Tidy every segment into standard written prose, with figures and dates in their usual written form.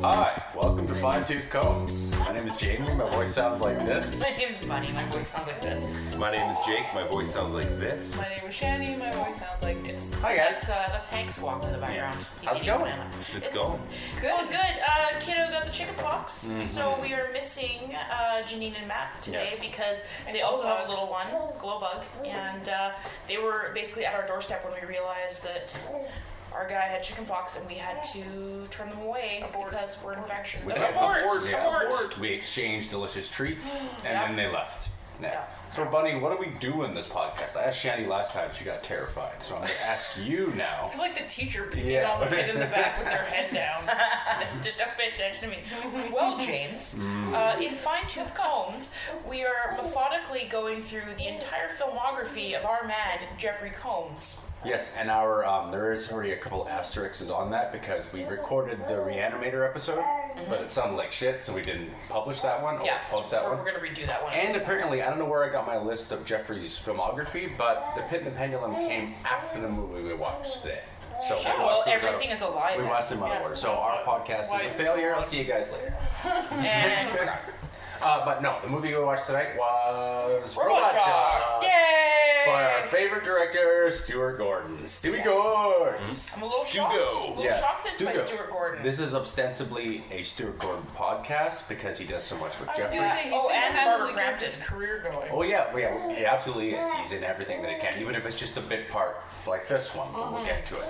Hi, welcome to Fine Tooth Combs. My name is Jamie, my voice sounds like this. My name's Bunny, my voice sounds like this. My name is Jake, my voice sounds like this. My name is Shandy, my voice sounds like this. Hi guys. That's Hank squawking in the background. How's it going? It's going. Good, good. Kiddo got the chicken pox, so we are missing Janine and Matt today Yes. because they also have a little one, glow bug, and they were basically at our doorstep when we realized that our guy had chicken pox and we had to turn them away because we're infectious. Abort! We exchanged delicious treats and Yeah. then they left. Yeah. So Bunny, what do we do in this podcast? I asked Shandy last time, she got terrified. So I'm going to ask you now. It's like the teacher picking Yeah. on the kid in the back with their head down. Just don't pay attention to me. Well, James, in Fine Tooth Combs, we are methodically going through the entire filmography of our man, Jeffrey Combs. Yes, and our there is already a couple asterisks on that because we recorded the Reanimator episode, but it sounded like shit, so we didn't publish that one or Yeah, post that we're one. going to redo that one. And apparently, I don't know where I got my list of Jeffrey's filmography, but The Pit and the Pendulum came after the movie we watched today. So we well, watched those everything is alive. We then. watched them out of order. So our podcast is a failure. I'll see you guys later. And But no, the movie we watched tonight was Robot Jox. Yay! By our favorite director, Stuart Gordon. Stewie Gordons. I'm a little Stugo. shocked. A little shocked that it's by Stugo. Stuart Gordon. This is ostensibly a Stuart Gordon podcast because he does so much with I was Jeffrey. gonna say, he's Oh, and Barbara single-handedly kept his Crampton. career going. Oh yeah, he absolutely is. He's in everything that he can, even if it's just a bit part like this one, but we'll get to it.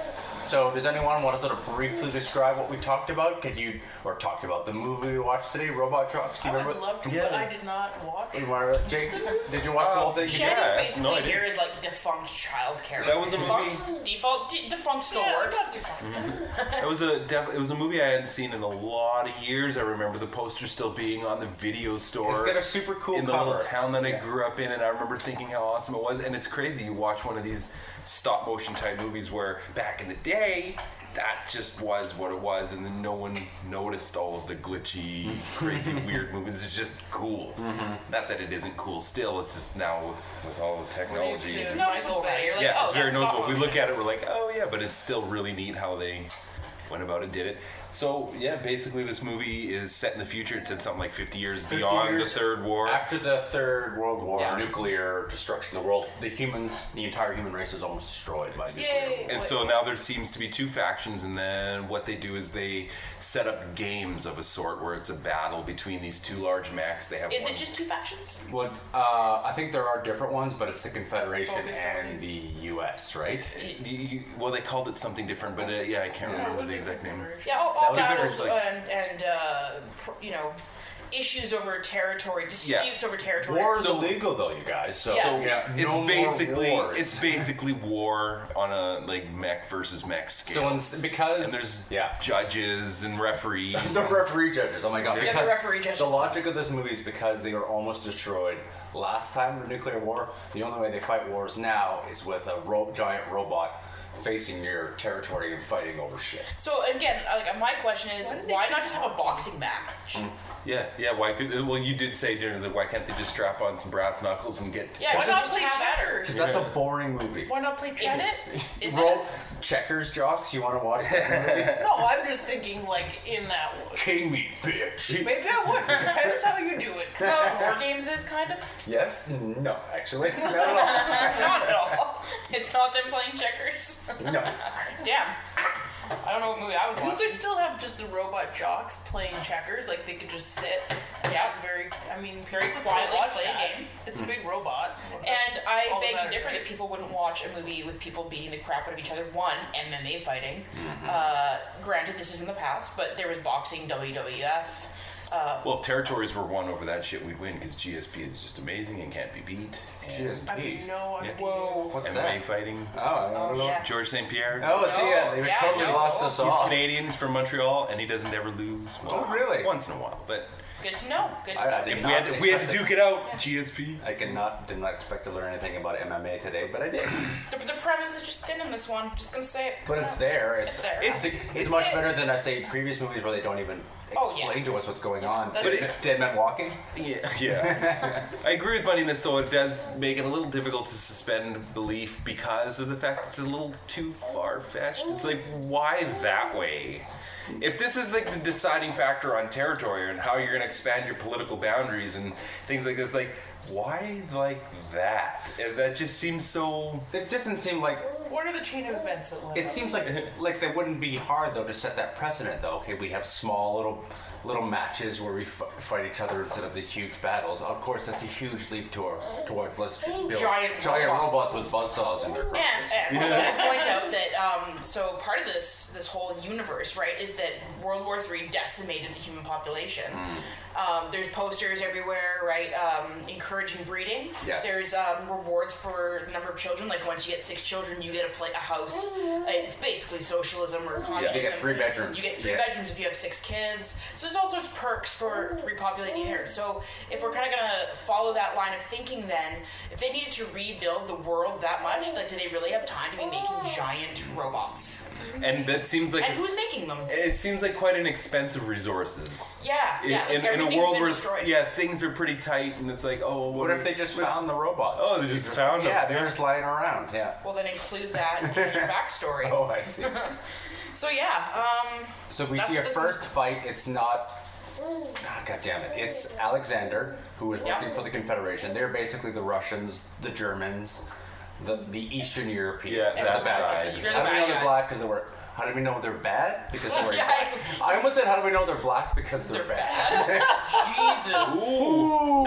So does anyone want to sort of briefly describe what we talked about? Or talked about the movie we watched today, Robot Jox? Do you I would remember? love to, but I did not watch. Jake, did you watch the whole thing? Shandy's Yeah, basically no idea. here is like defunct childcare. That was a Defunct still Yeah, works. not defunct. It was a movie I hadn't seen in a lot of years. I remember the poster still being on the video store. It's got a super cool in the cover. little town that I grew up in, and I remember thinking how awesome it was. And it's crazy, you watch one of these stop motion type movies where back in the day that just was what it was, and then no one noticed all of the glitchy, crazy, weird movements. It's just cool. Not that it isn't cool still, it's just now with all the technology. It's It's noticeable, right? You're like, Yeah, oh, it's very that's noticeable. We stop look at it, we're like, oh yeah, but it's still really neat how they went about it, did it. So yeah, basically this movie is set in the future. It said something like 50 years 50 beyond years the Third War. After the Third World War, Yeah. nuclear destruction of the world, the entire human race was almost destroyed by nuclear. Yay! And so now there seems to be two factions, and then what they do is they set up games of a sort where it's a battle between these two large mechs. They have Is one. it just two factions? Well, I think there are different ones, but it's the Confederation Focused on and these. the U.S., right? Well, they called it something different, but yeah, I can't remember the exact name. Yeah, all That was battles very, like- and issues over territory, disputes over territory. War is illegal, though, you guys. So Yeah. no more wars. It's basically war on a like mech versus mech scale. because and there's yeah. judges and referees. The referee judges. Oh my god! Yeah, the Because referee judges. the logic of this movie is because they were almost destroyed last time in the nuclear war. The only way they fight wars now is with a giant robot facing your territory and fighting over shit. So again, my question is, did they why choose not just have a hockey? boxing match? Yeah. Why could? Well, you did say during the why can't they just strap on some brass knuckles and get? Yeah, Why just not to play have at her. checkers? Because that's a boring movie. Why not play chess? Is it? Is Roll it? checkers, Jox. You want to watch that movie? No, I'm just thinking like in that one. King me, bitch. Maybe I would. Depends how you do it. War games is kind of Yes? No, actually, not at not at all. It's not them playing checkers. all. No. Damn. I don't know what movie I would You watch. could still have just the Robot Jox playing checkers. Like they could just sit. Yeah. Very. I mean, Very people could still quietly watch play a that. game. It's a big robot. And I All beg that to is differ right. that people wouldn't watch a movie with people beating the crap out of each other, one, MMA fighting. Granted, this is in the past, but there was boxing, WWF. Well, if territories were won over that shit, we'd win because GSP is just amazing and can't be beat. And I have no idea. Whoa. What's MMA that? fighting. Oh, I don't know. yeah. George St. Pierre. Oh, see, yeah, they Yeah, totally no. lost us He's all. Canadian, he's from Montreal, and he doesn't ever lose. Well, Oh, really? Once in a while, but Good to know. Good to I know. did if not we had to expect duke it out, GSP. I did not expect to learn anything about MMA today, but I did. The premise is just thin in this one. Just gonna say it. But it's there. It's there. It's much better than I say previous movies where they don't even Oh, yeah. explain to us what's going on. But Dead Men Walking. Yeah. I agree with Bunny in this, though. It does make it a little difficult to suspend belief because of the fact it's a little too far-fetched. It's like, why that way? if this is like the deciding factor on territory and how you're going to expand your political boundaries and things like this, like, why like that? And that just seems so. It doesn't seem like. What are the chain of events that led It up? seems like they wouldn't be hard though to set that precedent though. Okay, we have small little matches where we fight each other instead of these huge battles. Of course, that's a huge leap towards let's build Giant robots with buzzsaws in their crotches. And I should point out that so part of this whole universe, right, is that World War III decimated the human population. There's posters everywhere, right, encouraging breeding. Yes. There's rewards for the number of children. Like once you get 6 children, you get a house. It's basically socialism or communism. They get 3 bedrooms. You get 3 bedrooms if you have 6 kids. So there's all sorts of perks for repopulating the earth. So if we're kind of gonna follow that line of thinking, then if they needed to rebuild the world that much, like, do they really have time to be making giant robots? And that seems like And who's making them? it seems like quite an expensive resources. Yeah. In a everything's world been where destroyed. things are pretty tight, and it's like, oh, What if they just found the robots? Oh, they just found them. Yeah, they're just lying around. Yeah. Well, then include that in your backstory. Oh, I see. So yeah, So we That's see a what this first fight. It's not. God damn it! It's Alexander who is working Yep. for the Confederation. They're basically the Russians, the Germans, the Eastern Europeans. Yeah, and that the bad side. guys. You're the How do we bad know they're guys. black? Because they were. How do we know they're bad? Because they were. Yeah. I almost said, how do we know they're black? Because they're, bad. Jesus. Ooh.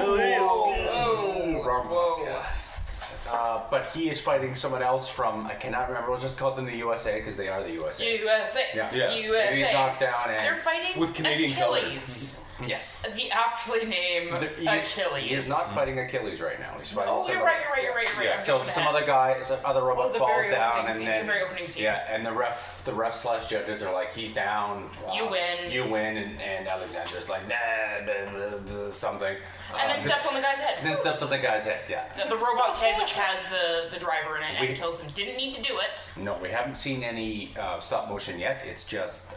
Wrong Whoa. podcast. But he is fighting someone else from. I cannot remember. We'll just call them the USA because they are the USA. USA. Yeah. Yeah. USA. He's knocked down and. They're fighting With Canadian Achilles. Yes. The aptly name Achilles. He is not fighting Achilles right now. He's fighting. Oh, you're somebody right. else. Yeah. I'm So jumping some ahead. other guy, some other robot the falls very down, opening and scene, then the very opening scene. yeah, and the ref / judges are like, he's down. You win. You win, and Alexander's like, nah, blah, blah, blah, something. And then steps on the guy's head. Then steps on the guy's head. Yeah. The robot's head, which has the driver in it, We- and kills him. Didn't need to do it. No, we haven't seen any stop motion yet. It's just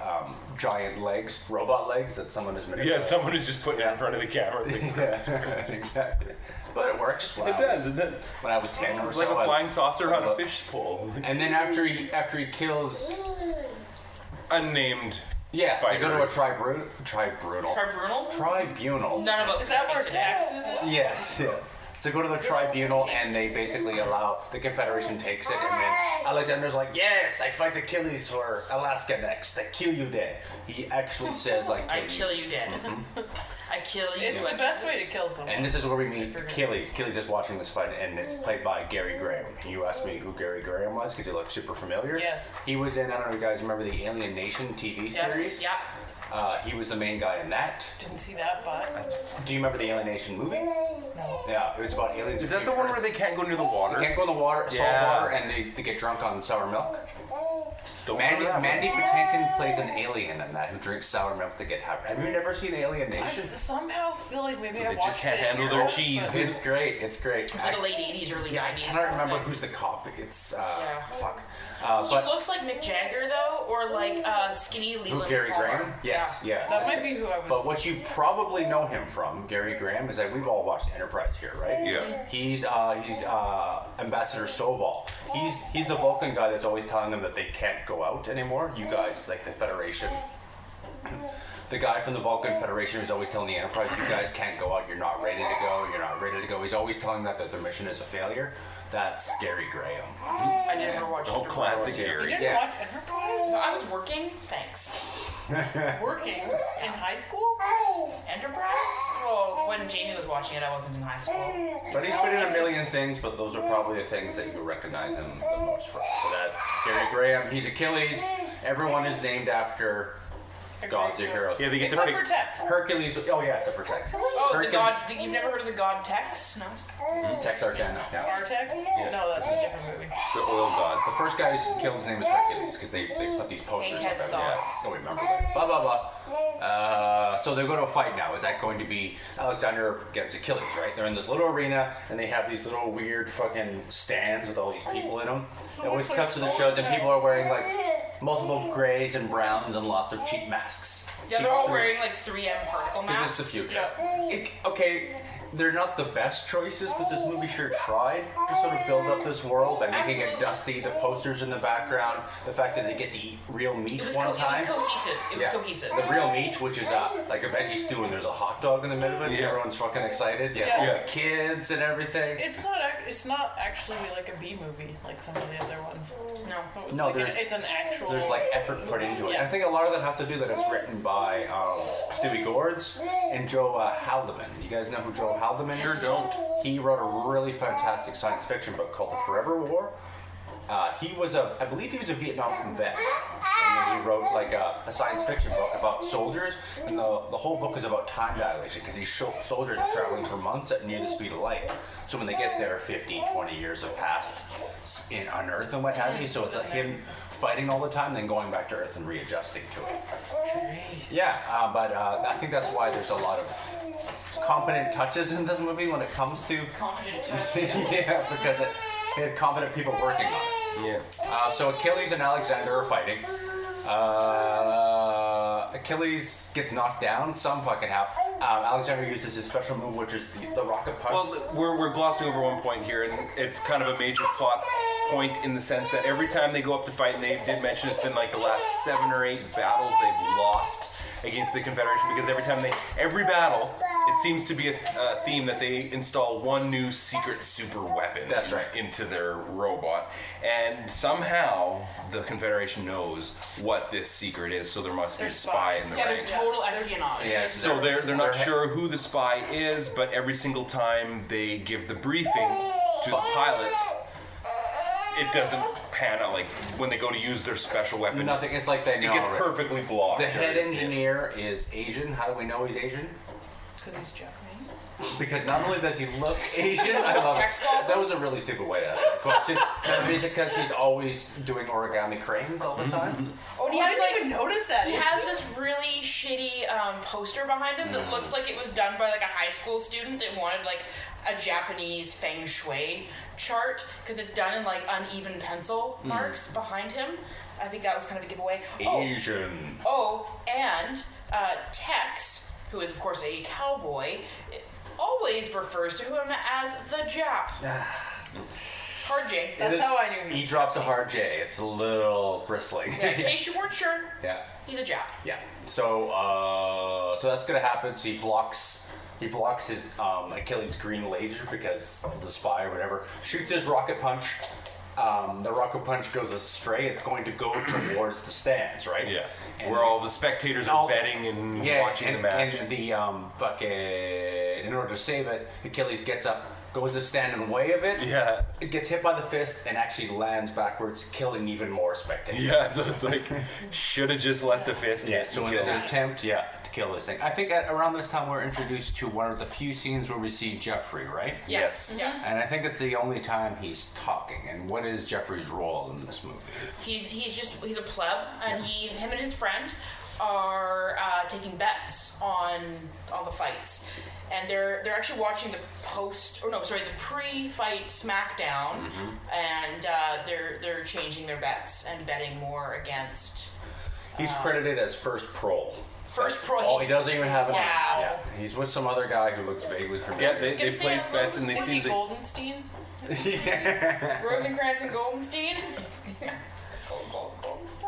giant legs, robot legs that someone has manipulated. Yeah, someone is just putting it in front of the camera. Yeah, exactly. But it works. When It I does, was- isn't it? When I was 10 or It's so. like a I- flying saucer on a But- fish pole. And then after he kills, Unnamed. yes, they go to a Fighter. tribunal. Tribunal? None of us Is that can where speak Tex today. is at? Yes. Yeah. So go to the tribunal and they basically allow the Confederation takes it, and then Alexander's like, "Yes, I fight Achilles for Alaska next. I kill you dead." He actually says, "I I kill kill you." you dead. I kill you. It's the best way to kill someone. And this is where we meet Achilles. Achilles is watching this fight, and it's played by Gary Graham. You asked me who Gary Graham was because he looked super familiar. Yes. He was in, I don't know if you guys remember the Alien Nation TV series. Yes. Yeah. He was the main guy in that. Didn't see that, but Do you remember the Alien Nation movie? no. Yeah, it was about aliens. Is that the one where they can't go near the water? They can't go in the water, salt Yeah. water, and they get drunk on sour milk? Don't Mandy remember that one. Patinkin plays an alien in that who drinks sour milk to get happy. Have you never seen Alien I Nation? somehow feel like maybe So I they watched just can't it in handle their Europe, cheese. but- It's great. It's great. It's like a late 80s, early Yeah, I 90s. cannot remember thing. who's the cop. It's Yeah. fuck. He But looks like Mick Jagger though, or like skinny who, Leland Gary Palmer. Graham? Yes, yeah. That might be who I was. But what you probably know him from, Gary Graham, is that we've all watched Enterprise here, right? Yeah. He's Ambassador Stovall. He's the Vulcan guy that's always telling them that they can't go out anymore. You guys, like the Federation. The guy from the Vulcan Federation who's always telling the Enterprise, you guys can't go out, you're not ready to go, you're not ready to go. He's always telling them that their mission is a failure. That's Gary Graham. I never watched Oh, Enterprise. classic You Gary. didn't Yeah. watch Enterprise? I was working. Thanks. Working in high school? Enterprise? Well, when Jamie was watching it, I wasn't in high school. But he's been in a million things, but those are probably the things that you recognize him the most from. So that's Gary Graham. He's Achilles. Everyone is named after gods or heroes. Yeah, they get to Except pick. for Tex. Hercules. Oh yeah, except for Tex. Oh, the Hercules- god. You've never heard of the god Tex? No. Texarkana. Yeah. Artex? No, that's a different movie. The oil god. The first guy who killed his name is Hercules because they put these posters Hank has up. Yeah. thoughts. Oh, remember that. Blah blah blah. So they're going to a fight now. Is that going to be Alexander against Achilles? Right? They're in this little arena and they have these little weird fucking stands with all these people in them. It always cuts to the shows and people are wearing like multiple grays and browns and lots of cheap masks. Yeah, they're all wearing like 3M particle Because masks. it's the future. Okay, they're not the best choices, but this movie sure tried to sort of build up this world by making it Absolutely. dusty, the posters in the background, the fact that they get to eat real meat one time. It was cohesive. It was cohesive. The real meat, which is like a veggie stew, and there's a hot dog in the middle of it. And Yeah. everyone's fucking excited. Yeah, Yeah. all the kids and everything. It's not actually like a B movie like some of the other ones. No. It's No, like there's- it's an actual. There's like effort put into it. Yeah. I think a lot of that has to do that it's written by Stewie Gords and Joe Haldeman. You guys know who Joe Haldeman Sure is? don't. He wrote a really fantastic science fiction book called The Forever War. I believe he was a Vietnam vet, and then he wrote like a science fiction book about soldiers, and the whole book is about time dilation because these soldiers are traveling for months at near the speed of light. So when they get there, 15, 20 years have passed on Earth and what have you. So it's like him fighting all the time, then going back to Earth and readjusting to it. Yeah, but I think that's why there's a lot of competent touches in this movie when it comes to Competent touch. yeah, because it had competent people working on it. Yeah. So Achilles and Alexander are fighting. Achilles gets knocked down, some fucking how. Alexander uses his special move, which is the rocket punch. Well, we're glossing over one point here, and it's kind of a major plot point in the sense that every time they go up to fight, and they did mention it's been like the last 7 or 8 battles they've lost against the Confederation, because every battle, it seems to be a theme that they install one new secret super weapon. That's right. Into their robot, and somehow the Confederation knows what this secret is, so there must be a They're spy in spies. the Yeah, ranks. there's total espionage. Yeah, So they're not sure who the spy is, but every single time they give the briefing to the pilot, it doesn't pan out. Like when they go to use their special weapon, Nothing. It's like they it know. gets already. perfectly blocked. The head engineer is Asian. How do we know he's Asian? Because he's Japanese. Because not only does he look Asian, I love Text it. calls That was a really stupid way to ask that question. Is it because he's always doing origami cranes all the time? Oh, and he I has didn't like even notice that. he has this really shitty poster behind him that looks like it was done by like a high school student that wanted like a Japanese feng shui chart because it's done in like uneven pencil marks behind him. I think that was kind of a giveaway. Asian. And Tex, who is of course a cowboy, always refers to him as the Jap. Hard J. That's how I knew him. He drops a hard J. It's a little bristling. Yeah, in case you weren't sure, Yeah. he's a Jap. Yeah. So that's gonna happen. So he blocks his Achilles' green laser because of the spy or whatever. Shoots his rocket punch. The rocket punch goes astray. It's going to go towards the stands, right? Yeah, And where all the spectators are betting and watching the match. And the fucking in order to save it, Achilles gets up, goes to stand in the way of it. Yeah. It gets hit by the fist and actually lands backwards, killing even more spectators. Yeah, so it's like, should have just let the fist Yeah, hit so and in kill an him. attempt, to kill this thing. I think around this time we're introduced to one of the few scenes where we see Jeffrey, right? Yeah. Yes. Yeah. And I think it's the only time he's talking. And what is Jeffrey's role in this movie? He's a pleb, and him and his friend are taking bets on the fights, and they're actually watching the pre-fight SmackDown, and they're changing their bets and betting more against. He's credited as First Pro. First Pro. Oh, he doesn't even have a name. Wow. Yeah, he's with some other guy who looks vaguely Yeah, familiar. they Gonna say place it bets and they Is he seem to... Goldenstein? Rosencrantz and Goldenstein.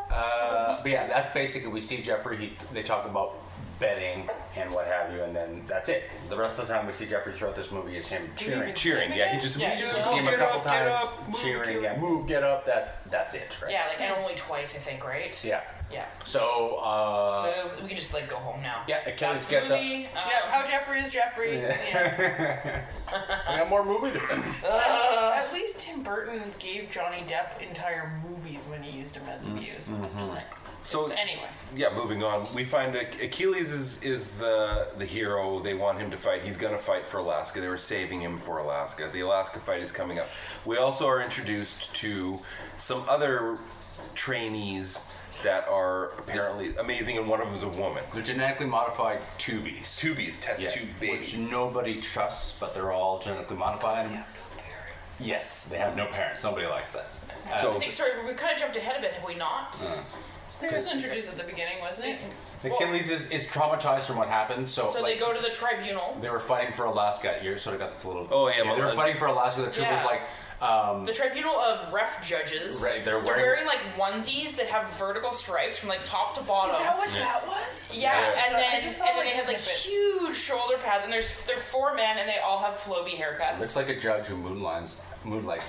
But yeah, that's basically, we see Jeffrey, they talk about betting and what have you, and then that's it. The rest of the time we see Jeffrey throughout this movie is him cheering. Cheering, yeah, he just... Yeah, You he's see him a couple times move, cheering, get up. move, get up, that's it, right? Yeah, like and only twice, I think, right? Yeah. Yeah. So, We can just like go home now. yeah, Achilles That's the gets up. movie. Yeah, how Jeffrey is Jeffrey. Yeah. We got more movie to finish. At least Tim Burton gave Johnny Depp entire movies when he used him as a muse. Just like. So, Anyway. yeah, moving on. We find Achilles is the hero. They want him to fight. He's going to fight for Alaska. They were saving him for Alaska. The Alaska fight is coming up. We also are introduced to some other trainees that are apparently amazing, and one of them is a woman. The genetically modified tubies. Tubies, test Yeah, tube babies. which nobody trusts, but they're all genetically modified. They have no parents. Yes, they have no parents. Nobody likes that. So- I think, sorry, we kind of jumped ahead a bit, have we not? This was introduced at the beginning, wasn't it? Achilles is traumatized from what happened, so So like, they go to the tribunal. they were fighting for Alaska. You sort of got this little. Oh, yeah, they were fighting for Alaska. The troop was Yeah. like. The tribunal of ref judges. Right, they're They're wearing- wearing like onesies that have vertical stripes from like top to bottom. Is that what that was? Yeah, Yeah. and I then just saw, and then like, they have like snippets. huge shoulder pads, and they're 4 men, and they all have floby haircuts. Looks like a judge who moonlights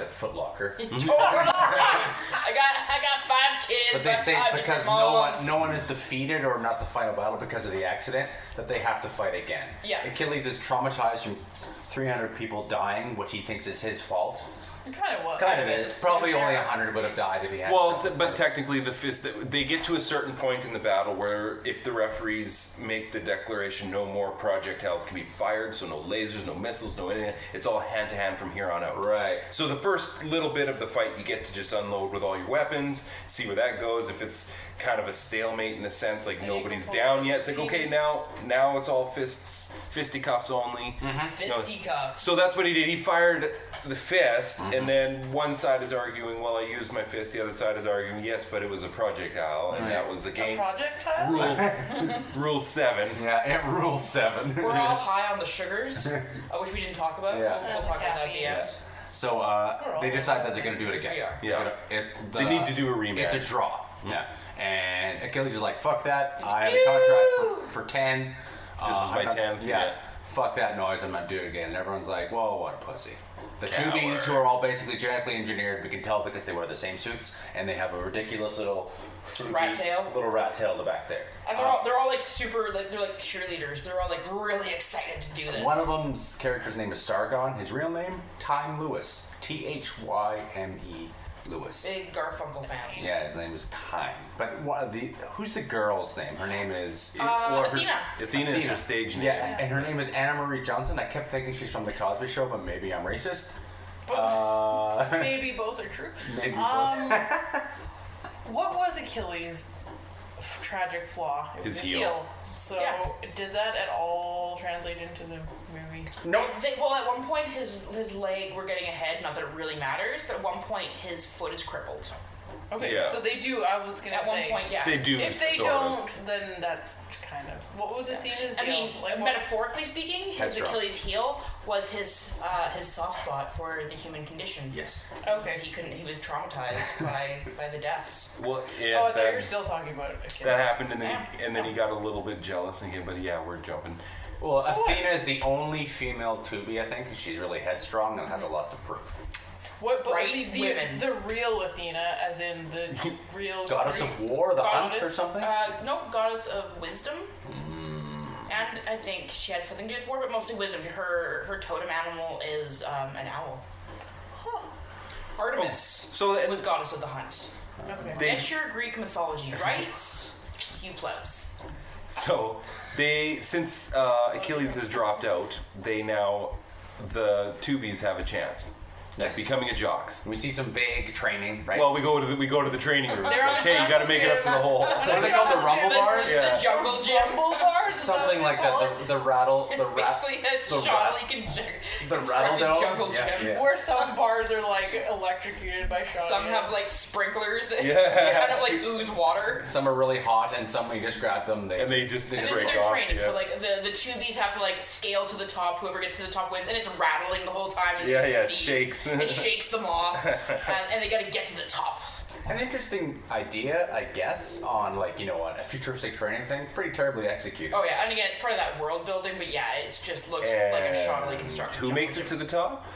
at Foot Locker. Totally. I got 5 kids. But they by say 5 because different no moms. one is defeated or not the final battle because of the accident, that they have to fight again. Yeah. Achilles is traumatized from 300 people dying, which he thinks is his fault. It kind of was. Kind of is. Probably only 100 would have died if he had. Well, but technically, the fist. They get to a certain point in the battle where if the referees make the declaration, no more projectiles can be fired, so no lasers, no missiles, no anything. It's all hand to hand from here on out. Right. So the first little bit of the fight, you get to just unload with all your weapons, see where that goes. If it's kind of a stalemate in the sense like nobody's down yet, it's like okay, now it's all fisticuffs only. Fisticuffs. So that's what he did. He fired the fist, and then one side is arguing, well, I used my fist. The other side is arguing, yes, but it was a projectile, and that was A against projectile? Rule 7. Yeah, and Rule 7. We're all high on the sugars, which we didn't talk about. Yeah. We'll talk about that at the end. Caffeine. So they decide that they're going to do it again. We are. Yeah. They They need to do a rematch. It's a draw. Yeah. And Achilles is like, fuck that. I have a contract for 10. This was my I'm not- 10th, Yeah. yeah. Fuck that noise. I'm not doing it again. And everyone's like, whoa, what a pussy. The Coward. tubies, who are all basically genetically engineered, we can tell because they wear the same suits, and they have a ridiculous little Rat tail. Little rat tail in the back there. And they're all like super, like they're like cheerleaders. They're all like really excited to do this. One of them's character's name is Sargon. His real name, Time Lewis. T-H-Y-M-E Lewis. Big Garfunkel fans. Yeah, his name is Time. But who's the girl's name? Her name is Athena. Athena is her stage name. Yeah, and her name is Anna Marie Johnson. I kept thinking she's from the Cosby Show, but maybe I'm racist. Maybe both are true. Maybe What was Achilles' tragic flaw? It was His heel. So Yeah. does that at all translate into the movie? Nope. Well, at one point his leg, we're getting ahead. Not that it really matters, but at one point his foot is crippled. Okay, Yeah. so they do. I was gonna At say. one point, yeah. They do. If they sort of. don't, then that's kind of. What was Athena's I deal? mean, Like, what- metaphorically speaking, his Headstrong. Achilles heel was his soft spot for the human condition. Yes. Okay. He was traumatized by the deaths. Well, yeah, Oh, I thought you were that, still talking about Achilles. that happened, and then Yeah. he got a little bit jealous again. But yeah, we're jumping. Well, So what? Athena is the only female Tubi, I think, 'cause she's really headstrong and has a lot to prove. What? But Bright the women. the real Athena, as in the real Goddess Greek of War, the Hunt, or goddess? something? No, goddess of wisdom. And I think she had something to do with war, but mostly wisdom. Her totem animal is an owl. Artemis So and was goddess of the hunt. Okay. They- Get your Greek mythology right, you plebs. So since Achilles has dropped out, the Tubies have a chance at Yes. becoming a Jox. We see some vague training, right? Well, we go to the training room. They're on Like, the hey, you got to jungle make it up to the gym. hole. what are they called? The rumble bars? The jungle gym. Rumble bars? Is Something that like what they that. call The rattle. The It's rat. basically a the shoddily the rattle constructed dome? jungle Yeah, gym. yeah. Where some bars are like electrocuted by shot. Some have like sprinklers that Yeah. kind of like ooze water. Some are really hot, and some you just grab them. And they just And this is break their off. training, yeah. so like the tubies have to like scale to the top. Whoever gets to the top wins, and it's rattling the whole time. And Yeah, it's yeah, it steep. shakes. It shakes them off, and they got to get to the top. An interesting idea, I guess, on a futuristic training thing. Pretty terribly executed. Oh yeah, and again, it's part of that world building, but yeah, it just looks like a shoddily constructed. Who jungle makes it gym. to the top?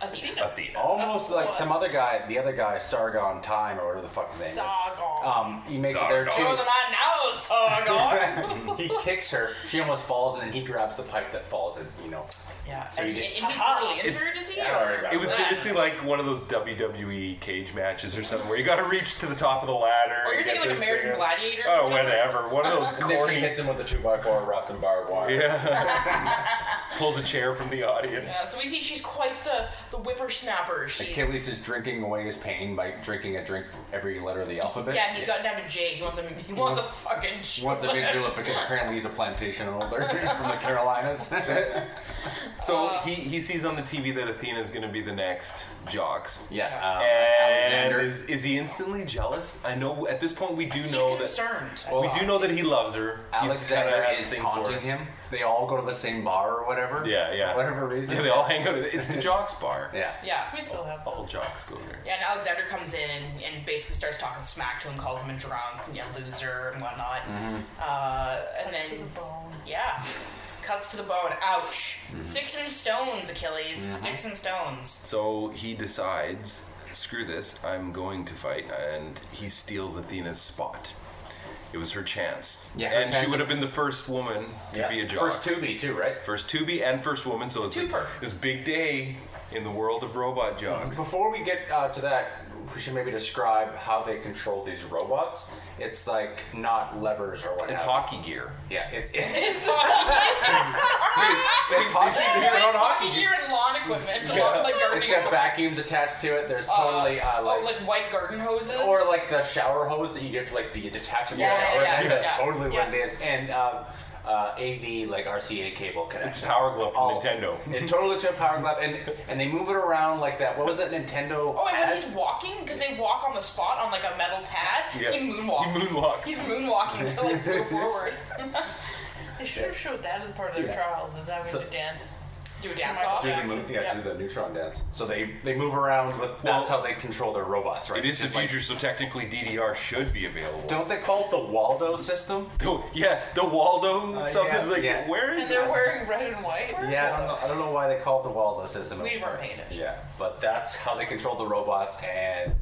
Athena? Athena. Almost like some other guy, the other guy, Sargon Time, or whatever the fuck his name is. Sargon. He makes it there Oh, too. the man knows. Sargon. He kicks her, she almost falls, and then he grabs the pipe that falls, and Yeah. So and you did- he's brutally injured, is he? I don't or- remember. It was Yeah. seriously like one of those WWE cage matches or something where you got to reach to the top of the ladder. Or you're and get thinking like this American thing. Gladiators? Oh, or whatever. whatever. One of those And then she corny. hits him with a 2x4 wrapped in barbed wire. Yeah. Pulls a chair from the audience. Yeah, so we see she's quite the whippersnapper. She's, Achilles is drinking away his pain by drinking a drink for every letter of the alphabet. Yeah, he's gotten down to J. He wants a fucking. He wants a mint julep because apparently he's a plantation owner from the Carolinas. So he sees on the TV that Athena's going to be the next Jox. Yeah. And Alexander. is he instantly jealous? I know at this point we do He's know concerned. we do know that he loves her. Alexander He's is kinda had a thing for taunting her. him. They all go to the same bar or whatever. Yeah. For whatever reason. Yeah, they all hang out. It's the Jox bar. Yeah. Yeah. We still have All those. Jox go there. Yeah, and Alexander comes in and basically starts talking smack to him, calls him a drunk, loser and whatnot. And To the then, bone. yeah, cuts to the bone. Ouch. Sticks and stones, Achilles. Sticks and stones. So he decides, screw this, I'm going to fight, and he steals Athena's spot. It was her chance. Yeah, her and chance she would to- have been the first woman to be a Jox. First Tubi too, right? First Tubi and first woman, so it's Twofer. this big day in the world of Robot Jox. Before we get to that, we should maybe describe how they control these robots. It's like not levers or what It's have you. hockey gear. Yeah, it's It's hockey hockey gear. it's hockey gear and lawn equipment. Like gardening It's got vacuums attached to it. There's totally like white garden hoses. or like the shower hose that you get for like the detachable Yeah, shower. yeah, thing. That's yeah. totally what it Yeah. is. And AV like RCA cable connection. It's a Power Glove from All- Nintendo. It totally to a power glove, and they move it around like that. What was that Nintendo? Oh, and when pad? he's walking, because they walk on the spot on like a metal pad, Yeah. he moonwalks. He moonwalks. He's moonwalking to like go forward. They should have showed that as part of their Yeah. trials, is having So- to dance. Do a dance Michael off. Do the, Jackson. do the neutron dance. So they move around with. That's how they control their robots, right? It is It's the just like- future, so technically DDR should be available. don't they call it the Waldo system? Oh, yeah, the Waldo something's like, yeah. where is And they're it? wearing red and white. Yeah, I don't know why they call it the Waldo system. We weren't paying attention. Yeah, but that's how they control the robots, and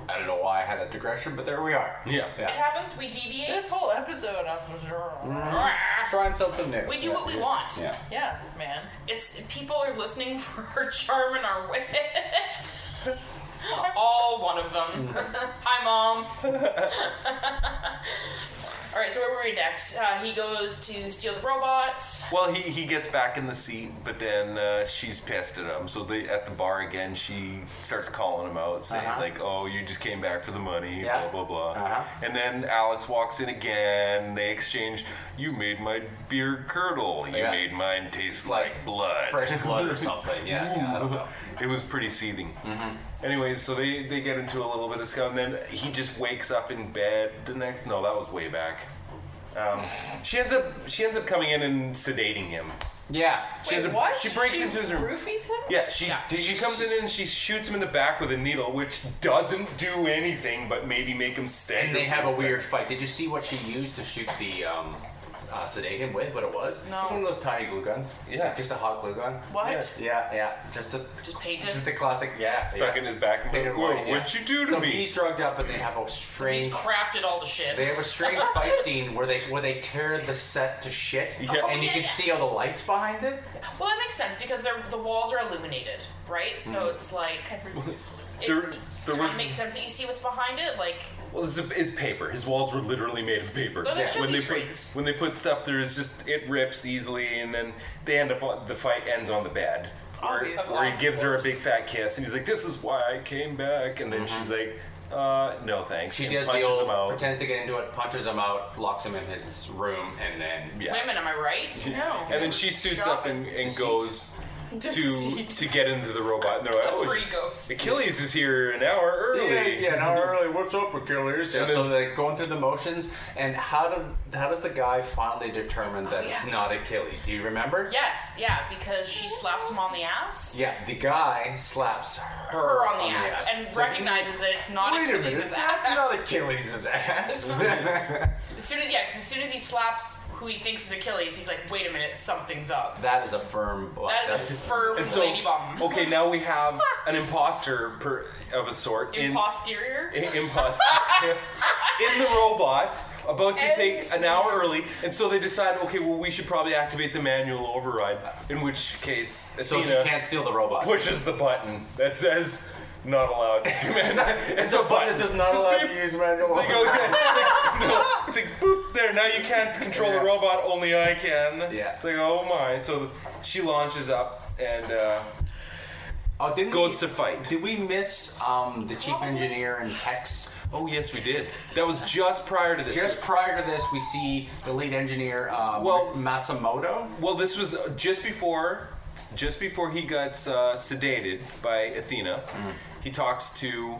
I don't know why I had that digression, but there we are. Yeah. It happens. We deviate. This whole episode Trying something new. We do what we want. Yeah. Yeah, man. It's people are listening for our charm and our wit. All one of them. Hi, Mom. All right, so where were we next? He goes to steal the robots. Well, he gets back in the seat, but then she's pissed at him. So at the bar again, she starts calling him out, saying like, "Oh, you just came back for the money, Yeah. blah blah blah." Uh-huh. And then Alex walks in again. They exchange. You made my beer curdle. You Yeah. made mine taste like blood. Fresh blood or something. Yeah, I don't know. It was pretty seething. Anyways, so they get into a little bit of scum, and then he just wakes up in bed the next. No, that was way back. She ends up coming in and sedating him. Yeah. She ends up, She breaks into his room. Roofies him? Yeah, she comes in and she shoots him in the back with a needle, which doesn't do anything but maybe make him stagger. And they have a for weird second. fight. Did you see what she used to shoot the sedate him with? What it was? No. It was one of those tiny glue guns. Yeah. Like just a hot glue gun. What? Yeah. Just painted? Just a classic. Yeah. Stuck in his back and Painted whoa, white, yeah. what'd you do to so me? he's drugged up, and they have a He's strange. crafted all the shit. They have a strange fight scene where they tear the set to shit, Yeah. and you yeah, can yeah. see all the lights behind it. Well, that makes sense because the walls are illuminated, right? So it's like There kind was of makes sense that you see what's behind it. Like well, it's paper. His walls were literally made of paper. Well, there should when be they screens. when they put stuff there, it's just it rips easily, and then they end up the fight ends on the bed. Obviously. Where he gives her a big fat kiss, and he's like, "This is why I came back," and then she's like, "No thanks." She and does the punches old him out. pretends to get into it, punches him out, locks him in his room, and then Yeah. women, am I right? No. And then she suits up and goes Deceit. to get into the robot. And they're like, That's "Oh, where he goes. Achilles is here an hour early." an hour early. What's up, Achilles? Yeah, And so then- they're going through the motions, and how does the guy finally determine that it's yeah. not Achilles? Do you remember? Yes, yeah, because she slaps him on the ass. Yeah, the guy slaps Her on the ass and It's like, recognizes that it's not Wait a Achilles' minute, ass. that's not Achilles' ass. As soon as he slaps who he thinks is Achilles, he's like, wait a minute, something's up. That is a firm. That is a firm And so, lady bomb. okay, now we have an imposter of a sort Imposterior. imposter in the robot. About to take an hour early, and so they decide, okay, well, we should probably activate the manual override. In which case, So she Athena can't steal the robot. pushes the button that says "not allowed." It's a button that says not allowed to use manual. It's like, okay, it's like, no, it's like boop. there, now you can't control the robot, only I can. Yeah. It's like, oh my. So she launches up and goes to fight. Did we miss the chief engineer and Tex? Oh yes, we did. That was just prior to this. Just prior to this, we see the lead engineer, Masamoto. Well, this was just before he got sedated by Athena. He talks to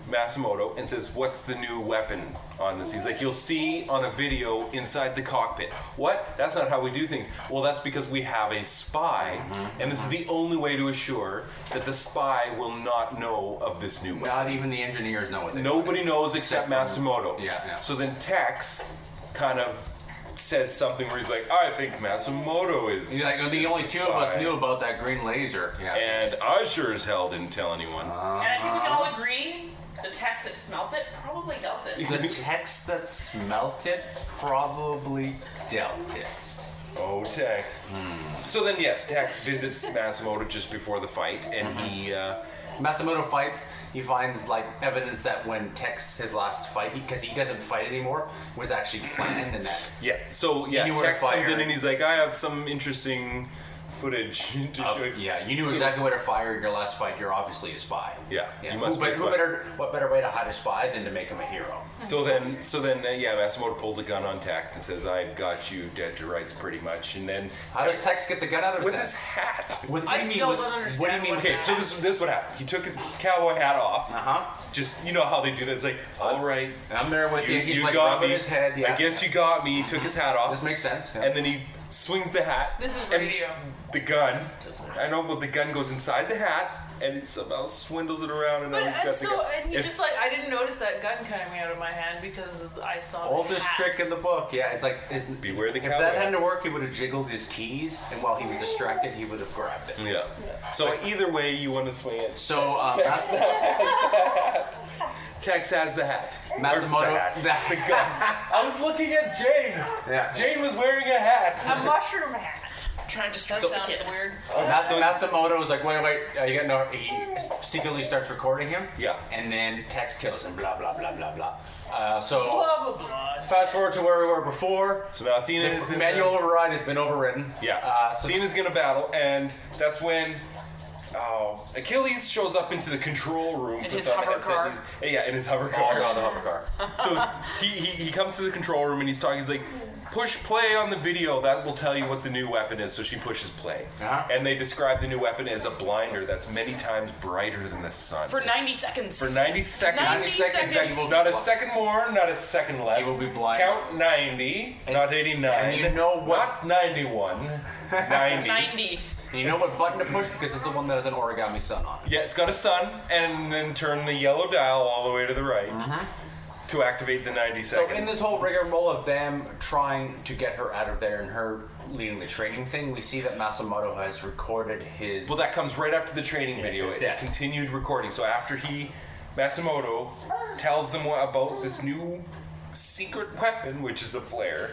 Masamoto and says, "What's the new weapon on this?" He's like, "You'll see on a video inside the cockpit." What? That's not how we do things. Well, that's because we have a spy, and this is the only way to assure that the spy will not know of this new weapon. Not even the engineers know what they Nobody knows except Except for- Masamoto. Yeah. So then Tex kind of says something where he's like, "I think Masamoto is." He's like, the only two of us knew about that green laser. Yeah. And I sure as hell didn't tell anyone. And I think we can all agree the Tex that smelt it probably dealt it. The Tex that smelt it probably dealt it. Oh, Tex. So then, yes, Tex visits Masamoto just before the fight, and he. Masamoto fights. He finds like evidence that when Tex his last fight, because he doesn't fight anymore, was actually planned and that. Yeah. So yeah, knew where to Tex comes fire. in and he's like, "I have some interesting footage to show you." Yeah, you knew So- exactly where to fire in your last fight. You're obviously a spy. Yeah, Yeah. you must be a spy. What better way to hide a spy than to make him a hero? So then, yeah, Masamoto pulls a gun on Tex and says, "I've got you dead to rights, pretty much." And then How does Tex get the gun out of his with neck? his hat. What do I you mean still with- don't understand What do you mean? what Okay, so this is what happened. He took his cowboy hat off. Just you know how they do that. It's like, all right, I'm there with you. He's you like got rubbing me. his head. Yeah. I guess you got me. He took his hat off. This makes sense. Yeah. And then he swings the hat. This is and radio. The gun. I know, but the gun goes inside the hat and somehow swindles it around. And But now he's got and the so gun. and you It's- just like I didn't notice that gun coming out of my hand because I saw the Oldest hat. trick in the book. Yeah, it's like Beware the if cowboy. that hadn't worked, he would have jiggled his keys, and while he was distracted, he would have grabbed it. Yeah. So either way you want to swing it. So Tex has the hat. Masamoto, Or the hat. The gun. I was looking at Jane. Yeah. Jane was wearing a hat. A mushroom hat. Trying to distract So- the kid. Weird. Masamoto was like, wait, you got no. He secretly starts recording him. Yeah. And then Tex kills him. Blah blah blah blah blah. So Blah blah blah. fast forward to where we were before. So now Athena is The in manual the- override has been overridden. Yeah. So Athena's gonna battle, and that's when Achilles shows up into the control room. In puts his on the hover headset, car. and he's- Yeah, in his hover oh car. god, the hover car. So he comes to the control room and he's talking. He's like, "Push play on the video. That will tell you what the new weapon is." So she pushes play, and they describe the new weapon as a blinder that's many times brighter than the sun. For 90 seconds. For 90 seconds. 90 seconds. Exactly. Not a second more, not a second less. He will be blind. Count 90, not 89. and you know what- Not 91. 90. 90. And you know what button to push because it's the one that has an origami sun on it. Yeah, it's got a sun, and then turn the yellow dial all the way to the right to activate the 90 So seconds. in this whole rigmarole of them trying to get her out of there and her leading the training thing, we see that Masamoto has recorded his. Well, that comes right after the training video. his It death. continued recording. So after Masamoto tells them about this new secret weapon, which is a flare.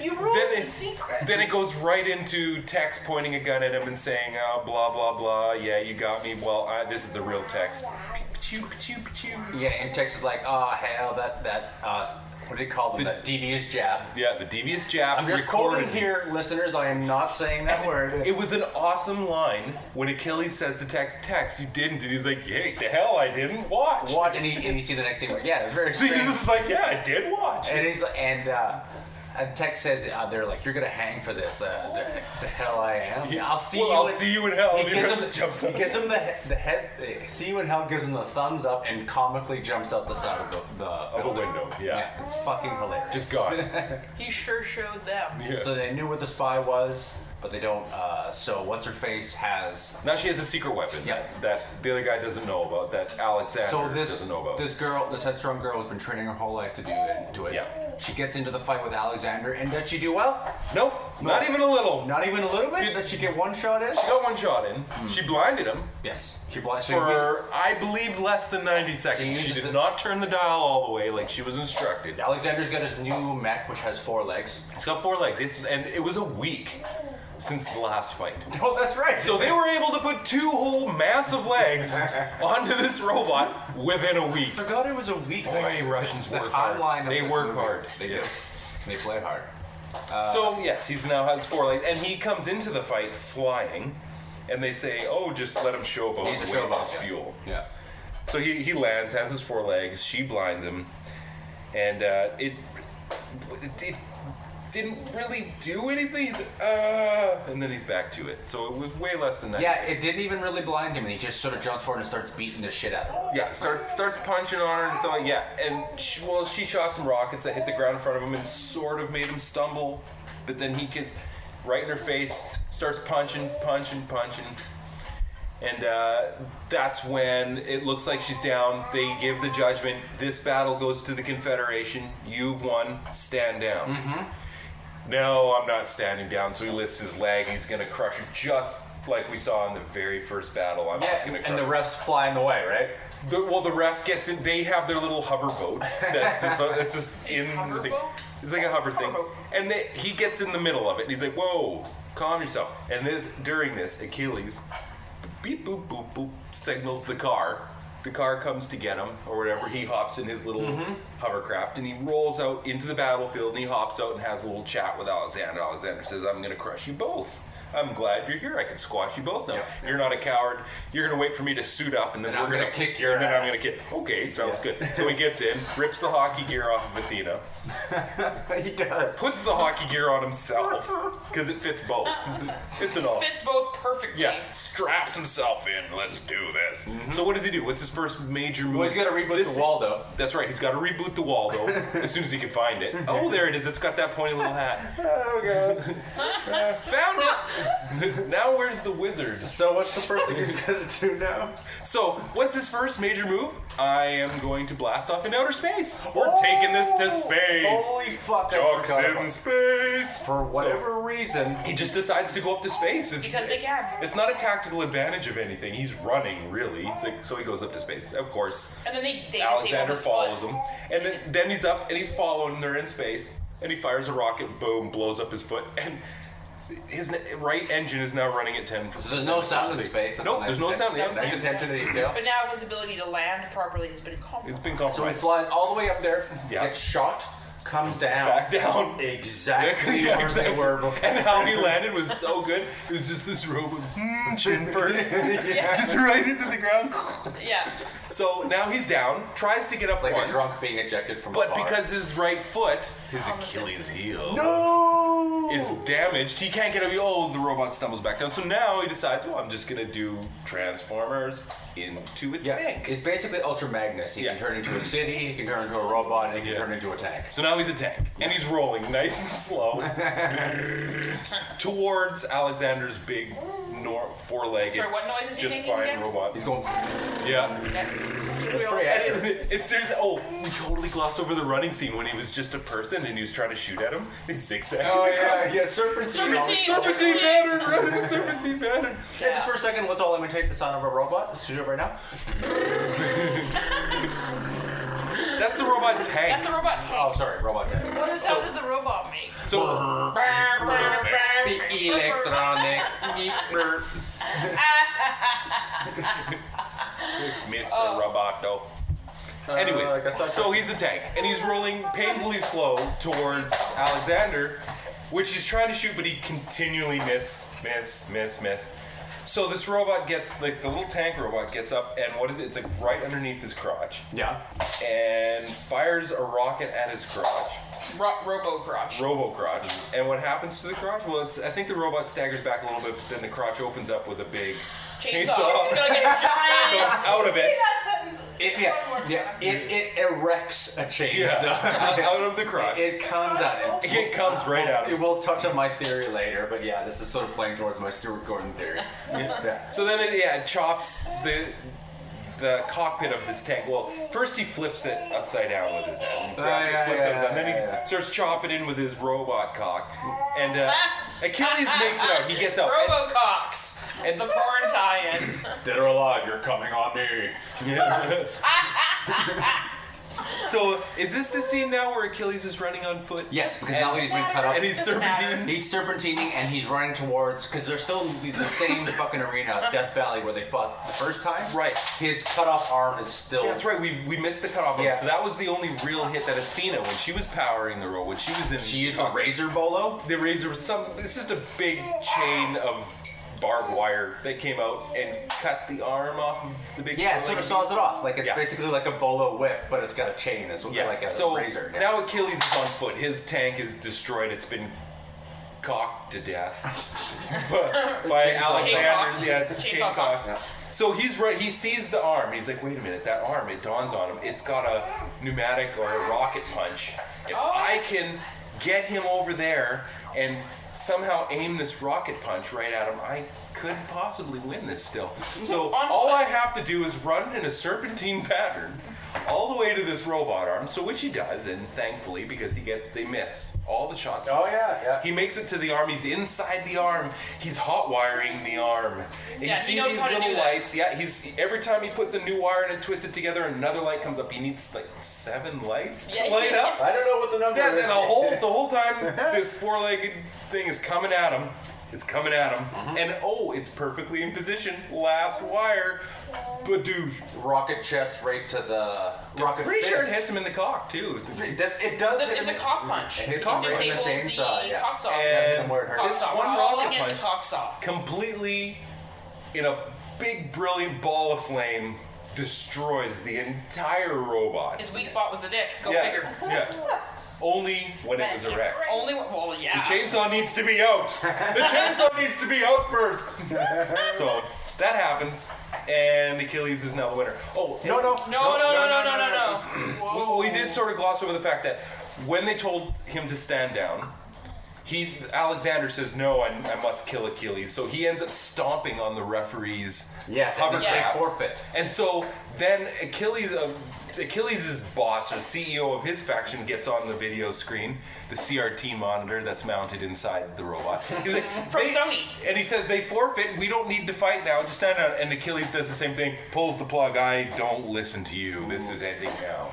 You ruined the secret. Then it goes right into Tex pointing a gun at him and saying, "Oh, blah blah blah. Yeah, you got me. Well, this is the real Tex." Yeah, and Tex is like, oh hell, that what do you call them? That devious jab. Yeah, the devious jab. I'm just recorded. quoting here, listeners. I am not saying that word. It was an awesome line when Achilles says to Tex, "Tex, you didn't," and he's like, "Hey, the hell, I didn't watch." What? And you see the next thing. Like, yeah, it's very So he's strange. just like, "Yeah, I did watch." And he's and Tex says they're like, you're gonna hang for this. The hell I am. Yeah. I'll see Well, you. I'll see you in hell. He And he gives runs- jumps him, up. he gives him the head. See you in hell. Gives him the thumbs up and comically jumps out the side of the Of a building. window, yeah. It's fucking hilarious. Just got it. He sure showed them. Yeah. So they knew what the spy was, but they don't. So what's her face has. Now she has a secret weapon Yeah. that the other guy doesn't know about, that Alexander So this doesn't know about. this girl, this headstrong girl, has been training her whole life to do it. Yeah. She gets into the fight with Alexander, and does she do well? Nope, not even a little. Not even a little bit. Did she get one shot in? She got one shot in. She blinded him Yes. She blind. for, I believe, less than 90 seconds. She uses did the- not turn the dial all the way like she was instructed. Alexander's got his new mech, which has 4 legs. It's got 4 legs, and it was a week since the last fight. Oh, that's right. So they were able to put 2 whole massive legs onto this robot within a week. forgot it was a week. Boy, Russians The work timeline hard. of They this work movie, hard. They Yeah. do. They play hard. So yes, he's now has 4 legs, and he comes into the fight flying, and they say, "Oh, just let him showboat He's a and waste showboat, his yeah. fuel." Yeah. So he lands, has his 4 legs. She blinds him, and it didn't really do anything. He's and then he's back to it. So it was way less than that. Yeah, it didn't even really blind him, and he just sort of jumps forward and starts beating the shit out of him. Yeah, starts punching on her and so yeah, and she shot some rockets that hit the ground in front of him and sort of made him stumble, but then he gets right in her face, starts punching, and that's when it looks like she's down. They give the judgment. This battle goes to the Confederation. You've won. Stand down. Mm-hmm. No, I'm not standing down. So he lifts his leg. He's gonna crush her just like we saw in the very first battle. I'm just gonna crush and the her. ref's flying away, right? The ref gets in. They have their little hover boat. That's just in Hover the. boat? It's like a hover thing, boat. and he gets in the middle of it. And he's like, "Whoa, calm yourself." And during this, Achilles, beep boop boop boop, signals the car. The car comes to get him or whatever. He hops in his little hovercraft and he rolls out into the battlefield. And he hops out and has a little chat with Alexander. Alexander says, "I'm going to crush you both. I'm glad you're here. I can squash you both now. Yep. You're not a coward. You're going to wait for me to suit up, and then And I'm we're gonna kick your and then I'm ass." going to kick. Okay, sounds Yeah. good. So he gets in, rips the hockey gear off of Athena, He does. puts the hockey gear on himself because it fits both. It's an all. Fits both perfectly. Yeah, straps himself in. Let's do this. So what does he do? What's his first major move? Well, he's got to reboot the Waldo. That's right. He's got to reboot the Waldo as soon as he can find it. Oh, there it is. It's got that pointy little hat. Oh, God. Found it. Now where's the wizard? So what's the first thing he's going to do now? So what's his first major move? I am going to blast off into outer space. We're taking this to space. Holy fuck. I Jox forgot in about- space. For whatever reason. He just decides to go up to space. Because they can. It's not a tactical advantage of anything. He's running, really. It's like, so he goes up to space. Of course, And then they disable Alexander his follows foot. him. And then he's up and he's following. And they're in space. And he fires a rocket. Boom, blows up his foot. And his right engine is now running at 10. So there's no sound in space. That's Nope, a nice there's no atten- sound. Yeah, Nice attention to detail. But now his ability to land properly has been compromised. it's been So he compromised. flies all the way up there, Yeah. gets shot, comes down. Back down. Exactly Yeah, where exactly. they were before. And how he landed was so good. It was just this robot chin first, Yeah. just right into the ground. Yeah. So now he's down, tries to get up Like once, a drunk being ejected from a but bar. because his right foot, his On the Achilles Simpsons. heel, No! is damaged, he can't get up. Oh, the robot stumbles back down. So now he decides, well, I'm just gonna do Transformers into a Yeah, tank. it's basically Ultra Magnus. He Yeah. can turn into a city, he can turn into a robot, and he can Yeah. turn into a tank. So now he's a tank, and he's rolling nice and slow towards Alexander's big four-legged, Sorry, what noise is he just making fine again? robot. He's going. Yeah. Okay. That's pretty And accurate. it's seriously, oh, we totally glossed over the running scene when he was just a person and he was trying to shoot at him. He's zigzagging. Oh yeah, serpentine. Serpentine. Serpentine pattern, running serpentine pattern. Yeah, just for a second, let's all imitate the sound of a robot. Let's do it right now. That's the robot That's tank. the robot tank. Oh, sorry, robot tank. What is, how does the robot make? So, Electronic. Beep. Mr. Roboto. Anyways, so he's a tank, and he's rolling painfully slow towards Alexander, which he's trying to shoot, but he continually miss. So this robot gets, like, the little tank robot gets up, and what is it? It's like right underneath his crotch, Yeah. and fires a rocket at his crotch, Robo crotch. robo crotch. And what happens to the crotch? Well, I think the robot staggers back a little bit, but then the crotch opens up with a big Chainsaw. chainsaw. It's like a giant. Out of it. that sentence. It erects a chainsaw. Yeah, out of the crotch. It comes out. It comes right out of It it. will touch on my theory later, but yeah, this is sort of playing towards my Stuart Gordon theory. Yeah. So then it chops the cockpit of this tank. Well, first he flips it upside down with his hand. He grabs it, flips it upside down. Then he starts chopping in with his robot cock. And Achilles makes it out. He gets out. Robocox. And the porn tie-in. Dead or alive, you're coming on me. So is this the scene now where Achilles is running on foot? Yes, because now he's been cut up. And he's Doesn't matter. serpentining. He's serpentining and he's running towards, because they're still in the same fucking arena, Death Valley, where they fought the first time. Right. His cut off arm is still. That's right. We missed the cutoff. Yeah. So that was the only real hit that Athena, when she was powering the rope, when she was in. She used the razor bolo. The razor was some. It's just a big chain of barbed wire that came out and cut the arm off of the big. Yeah, it sort of saws it off. Like it's Yeah. basically like a bolo whip, but it's got a chain. It's Yeah. like a So razor. Yeah. now Achilles is on foot. His tank is destroyed. It's been cocked to death by Chainsaw. Alexander's. Yeah, it's Chainsaw chain cock. cock. Yeah. So he's right. He sees the arm. He's like, wait a minute, that arm. It dawns on him. It's got a pneumatic or a rocket punch. If I can get him over there and somehow aim this rocket punch right at him, I could possibly win this still. So all I have to do is run in a serpentine pattern all the way to this robot arm. So which he does, and thankfully, because they miss all the shots. Oh yeah. He makes it to the arm. He's inside the arm. He's hot wiring the arm. And Yeah, you see he knows these how to little do this. lights. Yeah, every time he puts a new wire in and twists it together, another light comes up. He needs like 7 lights to light up. I don't know what the number Yeah, is. and the whole time this 4-legged thing is coming at him. It's coming at him, and it's perfectly in position. Last wire, badoosh. Rocket chest right to the rocket. Pretty sure it fist. hits him in the cock too. It does. It's a cock punch. It's It cock right in the disables chainsaw, the yeah. cocksaw. And where it hurts. this Cocksaw. one Calling rocket it punch the cocksaw. completely, in a big brilliant ball of flame, destroys the entire robot. His weak spot was the dick. Go yeah, figure. yeah. Only when it was erect. Only well, yeah. The chainsaw needs to be out. The chainsaw needs to be out first. So that happens, and Achilles is now the winner. Oh, No. we did sort of gloss over the fact that when they told him to stand down, Alexander says, no, I must kill Achilles. So he ends up stomping on the referee's Yes, hovercraft. they forfeit. And so then Achilles' boss or CEO of his faction gets on the video screen, the CRT monitor that's mounted inside the robot. He's like, From Sony. And he says, they forfeit, we don't need to fight now, just stand down. And Achilles does the same thing, pulls the plug, I don't listen to you, this is ending now.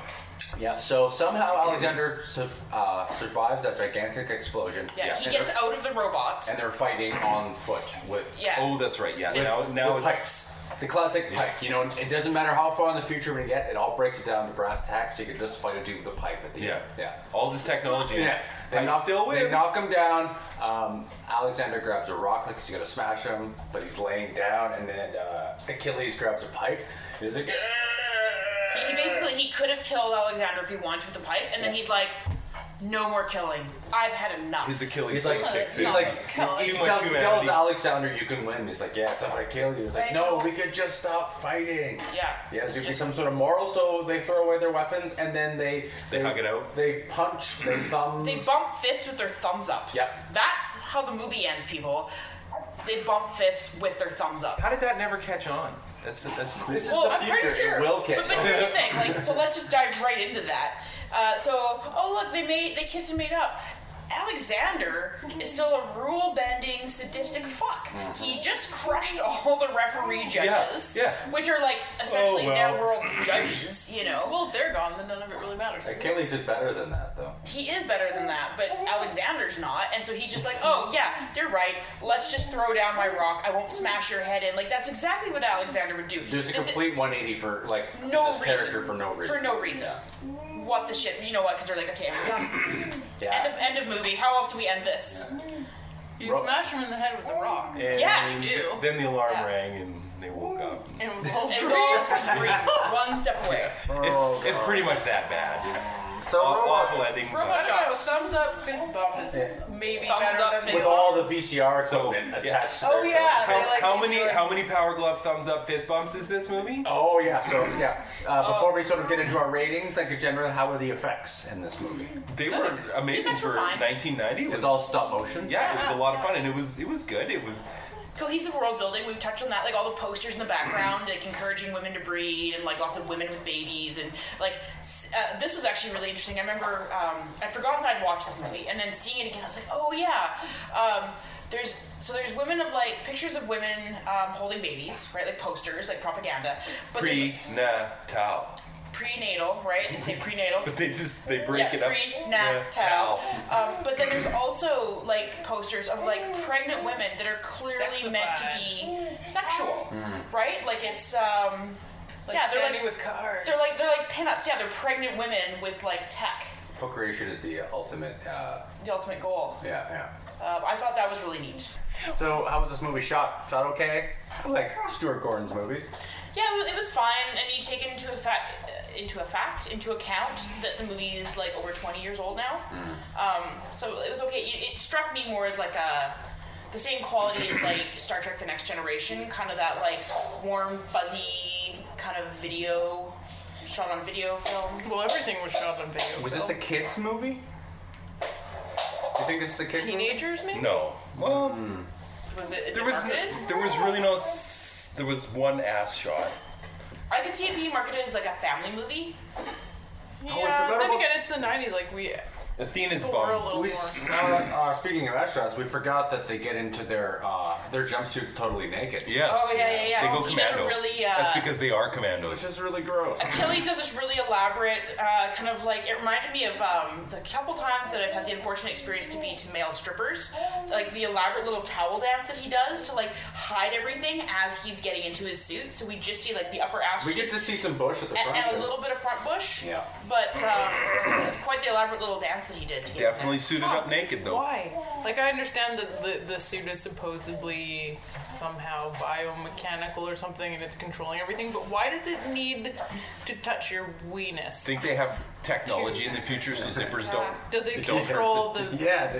Yeah. So somehow Alexander survives that gigantic explosion. Yeah, Yeah. he gets out of the robot. And they're fighting on foot with Yeah. Oh, that's right, yeah. With- Now with it's... pipes. The classic pipe. You know, it doesn't matter how far in the future we get. It all breaks it down to brass tacks. So you can just fight a dude with a pipe at the Yeah. end. Yeah. All this technology. Yeah. Pipe still wins. They knock him down. Alexander grabs a rock like he's gonna smash him, but he's laying down, and then Achilles grabs a pipe. He's like, He could have killed Alexander if he wanted to with the pipe, and then he's like, no more killing. I've had enough. His Achilles He's like, kicks he's in. like, Too much he humanity. tells Alexander, you can win. He's like, yes, I'm gonna kill you. He's like, I no, know. we could just stop fighting. Yeah. Yeah, there'd be some sort of moral, so they throw away their weapons and then they hug it out. They punch, they thumbs. They bump fists with their thumbs up. Yep. That's how the movie ends, people. They bump fists with their thumbs up. How did that never catch on? That's cool. This is Well, the I'm future. pretty sure. It will catch but on. here's the thing, like, so let's just dive right into that. Look, they kissed and made up. Alexander is still a rule-bending, sadistic fuck. He just crushed all the referee judges, Yeah. which are like essentially Oh, well. their world's judges. You know, Well, if they're gone, then none of it really matters. Achilles is better than that, though. he is better than that, but Alexander's not, and so he's just like, oh yeah, you're right. Let's just throw down my rock. I won't smash your head in. Like that's exactly what Alexander would do. There's a This- complete 180 for like no this reason. character for no reason. For no reason. What the shit? You know what? Because they're like, okay, we're done. Yeah. End of movie. How else do we end this? You smash him in the head with a rock. And Yes. Ew. then the alarm Yeah. rang and they woke up. And it was all It's dream. all three, one step away. It's pretty much that bad. So Awful ending. Robot I don't know. Jox. Thumbs up, fist bump is maybe Thumbs better up, than fist with bump. all the VCR So, equipment yeah. attached to Oh, their yeah, films. they like How many Power Glove thumbs up fist bumps is this movie? Oh yeah, so yeah. Before we sort of get into our ratings, like in general, how were the effects in this movie? They were amazing Effects were for fine. 1990. It It's was, all stop motion. yeah, it was a lot of fun and it was good. It was Cohesive world building. We've touched on that, like all the posters in the background, like encouraging women to breed, and like lots of women with babies, and like this was actually really interesting. I remember I'd forgotten that I'd watched this movie, and then seeing it again, I was like, oh yeah. There's women of like pictures of women holding babies, right? Like posters, like propaganda. But there's prenatal. prenatal, right? They say prenatal. But they break it up. Prenatal. But then there's also like posters of like pregnant women that are clearly meant to be sexual, right? Like it's Like they're standing like with cars. they're like pinups. Yeah, they're pregnant women with like tech. Procreation is the ultimate. The ultimate goal. Yeah. I thought that was really neat. So how was this movie shot? Shot okay? I like Stuart Gordon's movies. Yeah, it was fine, and you take into account that the movie is like over 20 years old now. So it was okay. It struck me more as like the same quality as like Star Trek: The Next Generation, kind of that like warm, fuzzy kind of video, shot on video film. Well, everything was shot on video. Was this a kids movie? Do you think this is a kids movie? Teenagers, maybe? No. Well, Was it? Is there it was marketed? there was really no. There was one ass shot. I could see it being marketed as like a family movie. Yeah, forgot then about- again, it's the 90s. Like, Athena's we're a bum. little We, more... speaking of astronauts, we forgot that they get into their jumpsuits totally naked. Yeah. Oh yeah. They go He does a commando. really. That's because they are commandos. Which is really gross. Achilles does this really elaborate kind of like, it reminded me of the couple times that I've had the unfortunate experience to be to male strippers, like the elaborate little towel dance that he does to like hide everything as he's getting into his suit. So we just see like the upper ass We cheek get to see some bush at the front. and a there. little bit of front bush. Yeah. But it's quite the elaborate little dance that he did. To get in Definitely there. suited up naked though. Why? Like, I understand that the suit is supposedly somehow biomechanical or something and it's controlling everything, but why does it need to touch your weenus? Think they have technology in the future so zippers don't. Does it don't control the Yeah.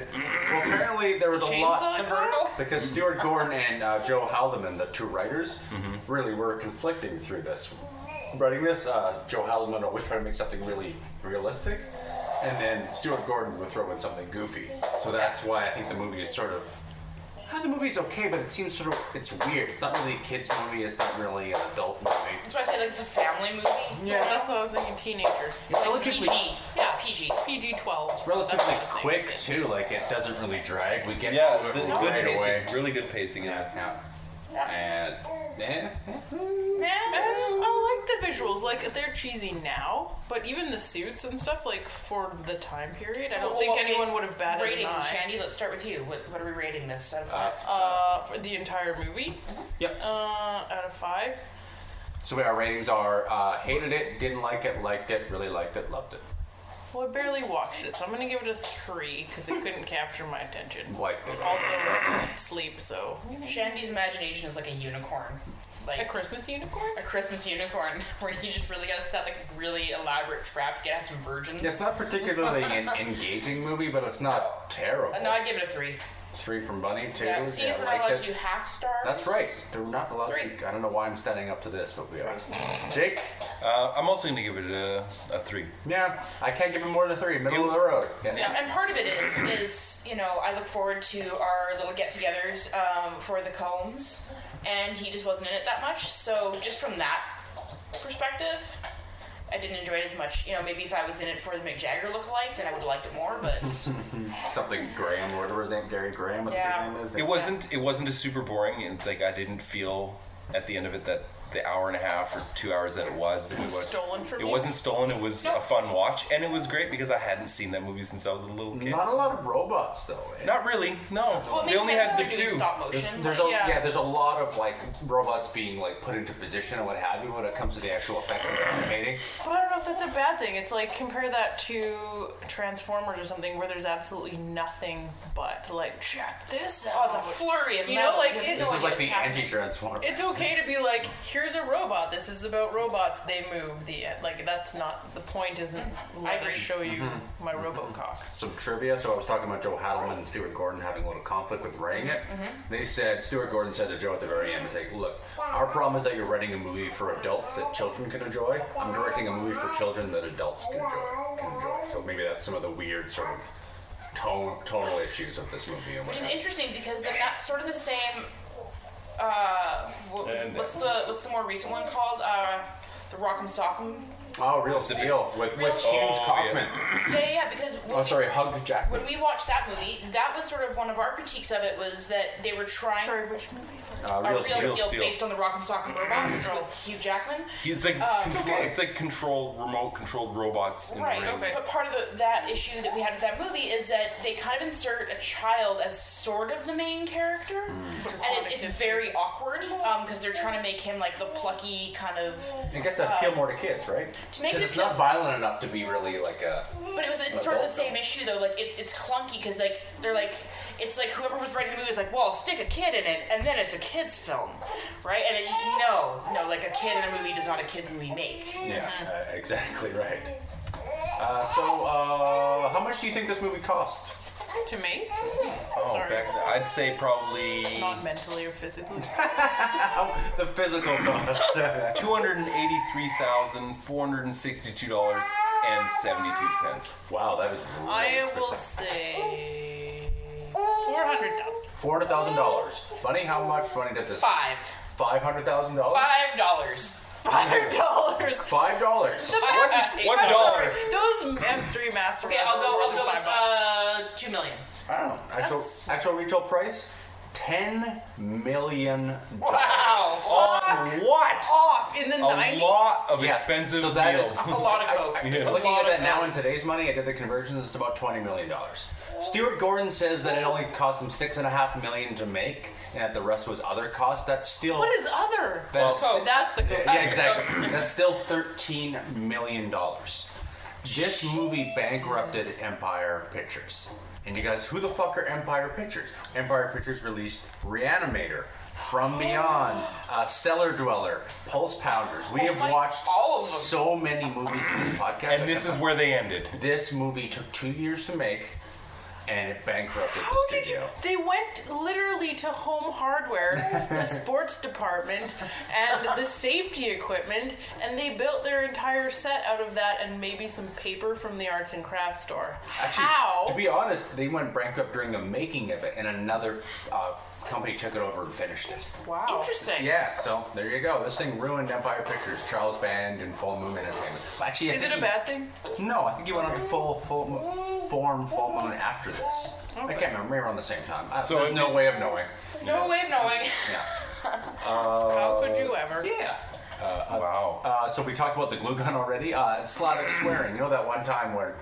Well, apparently there was a lot. chainsaw? The vertical? Because Stuart Gordon and Joe Haldeman, the two writers, really were conflicting through this. Writing this, Joe Haldeman always tried to make something really realistic, and then Stuart Gordon would throw in something goofy. So that's why I think the movie is sort of... the movie's okay, but it seems sort of... It's weird. It's not really a kid's movie. It's not really an adult movie. That's why I say like it's a family movie. Yeah. That's what I was thinking, teenagers. Like Relatively- PG. Yeah, PG. PG-12. It's relatively quick, too. Like, it doesn't really drag. We get Yeah, to it good right pacing. away. Really good pacing in it. Yeah. And... And I like the visuals. Like, they're cheesy now, but even the suits and stuff, like, for the time period, I don't think anyone would have batted Rating, an eye. Shandy, let's start with you. What are we rating this out of 5? For the entire movie, Yep. out of 5. So our ratings are hated it, didn't like it, liked it, really liked it, loved it. Well, I barely watched it, so I'm gonna give it a 3 because it couldn't capture my attention. Liked it. Also, sleep, so Shandy's imagination is like a unicorn. Like a Christmas unicorn. a Christmas unicorn where you just really gotta set like a really elaborate trap to get some virgins. It's not particularly an engaging movie, but it's not terrible. No, I'd give it a 3. 3 from Bunny, 2. Yeah, seeing as we're not liked allowed it. to do half stars. That's right. They're not allowed 3. to. I don't know why I'm standing up to this, but we are. Jake? I'm also going to give it a 3. Yeah, I can't give it more than 3. Middle of the road. And part of it is I look forward to our little get-togethers for the Combs, and he just wasn't in it that much. So just from that perspective, I didn't enjoy it as much. Maybe if I was in it for the Mick Jagger lookalike, then I would have liked it more. But Something Graham, whatever his name, Gary Graham, what Yeah. his name is. It wasn't a super boring. It's like I didn't feel at the end of it that the hour and a half or 2 hours that it was Stolen from it you? wasn't stolen. It was a fun watch, and it was great because I hadn't seen that movie since I was a little kid. Not a lot of robots, though. Not really. No, well, it they makes only sense had when the they're doing 2. stop motion. There's like, a lot of like robots being like put into position and what have you when it comes to the actual effects and animating. But I don't know if that's a bad thing. It's like, compare that to Transformers or something where there's absolutely nothing but, like, check this out. Oh, it's a flurry of You metal. know, like, You have it's- no This is idea like what's the happening. anti-Transformers. It's okay to be like, here's a robot. This is about robots. They move. Like, that's not the point. Isn't let me agree. show you my RoboCock. Some trivia. So I was talking about Joe Haldeman and Stuart Gordon having a little conflict with writing it. They said, Stuart Gordon said to Joe at the very end, he's like, look, our problem is that you're writing a movie for adults that children can enjoy. I'm directing a movie for children that adults can enjoy. So maybe that's some of the weird sort of tonal issues of this movie. And Which is whatnot. interesting because then that's sort of the same. What's the more recent one called? The Rock'em Sock'em Oh, Real Steel with Hugh Oh, Jackman. Yeah, because Oh, sorry, Hugh Jackman. when we watched that movie, that was sort of one of our critiques of it was that they were trying. Sorry, which movie? Sorry. Real Real Steel. Steel based on the Rock'em Sock'em Robots with Hugh Jackman. It's like it's like remote controlled robots in Right, the ring. okay. but part of that issue that we had with that movie is that they kind of insert a child as sort of the main character, But it's and not a it's kid. very awkward because they're trying to make him like the plucky kind of. I guess that appeal more to kids, right? To make it Because it's appeal- not violent enough to be really like a. But it's sort of the same issue though. Like it's clunky because like they're like. It's like whoever was writing the movie was like, well, stick a kid in it, and then it's a kid's film, right? And no, like a kid in a movie does not a kid's movie make. Yeah, exactly right. So, how much do you think this movie cost? To make? Oh, Sorry. I'd say probably Not mentally or physically. The physical cost. $283,462.72. Wow, that was really I will specific. say 400,000. $400,000. Bunny, how much money did this? $5. $500,000. $5. $5. $5. What I'm dollar? sorry. Those M3 Master. Okay, I'll go $5 with $2 million. I don't know. Actual retail price? $10 million. Wow. On what? Off in the A 90s. lot of Yeah, expensive so that meals. is- A lot of coke. Yeah. Looking lot at of that now coke. in today's money, I did the conversions, it's about $20 million. Stuart Gordon says that it only cost him $6.5 million to make, and that the rest was other costs. That's still. What is other? That is- Oh, that's the coke. Yeah, exactly. That's still $13 million. This movie bankrupted Empire Pictures. And you guys, who the fuck are Empire Pictures? Empire Pictures released Reanimator, From Beyond, Cellar Dweller, Pulse Pounders. We have my- watched all of them. so many movies in this podcast. And this is where they ended. This movie took 2 years to make, and it bankrupted How the did you? studio. They went literally to Home Hardware, the sports department, and the safety equipment, and they built their entire set out of that and maybe some paper from the arts and crafts store. Actually, How? to be honest, they went bankrupt during the making of it, and another company took it over and finished it. Wow. Interesting. Yeah, so there you go. This thing ruined Empire Pictures, Charles Band, and Full Moon Entertainment. Actually, Is it a bad thing? No, I think he went on to full moon after this. I Okay. can't remember. Maybe around the same time. So There's no way of knowing. No way of knowing. Yeah. How could you ever? Yeah. Wow. So we talked about the glue gun already. Slavic swearing. You know that one time when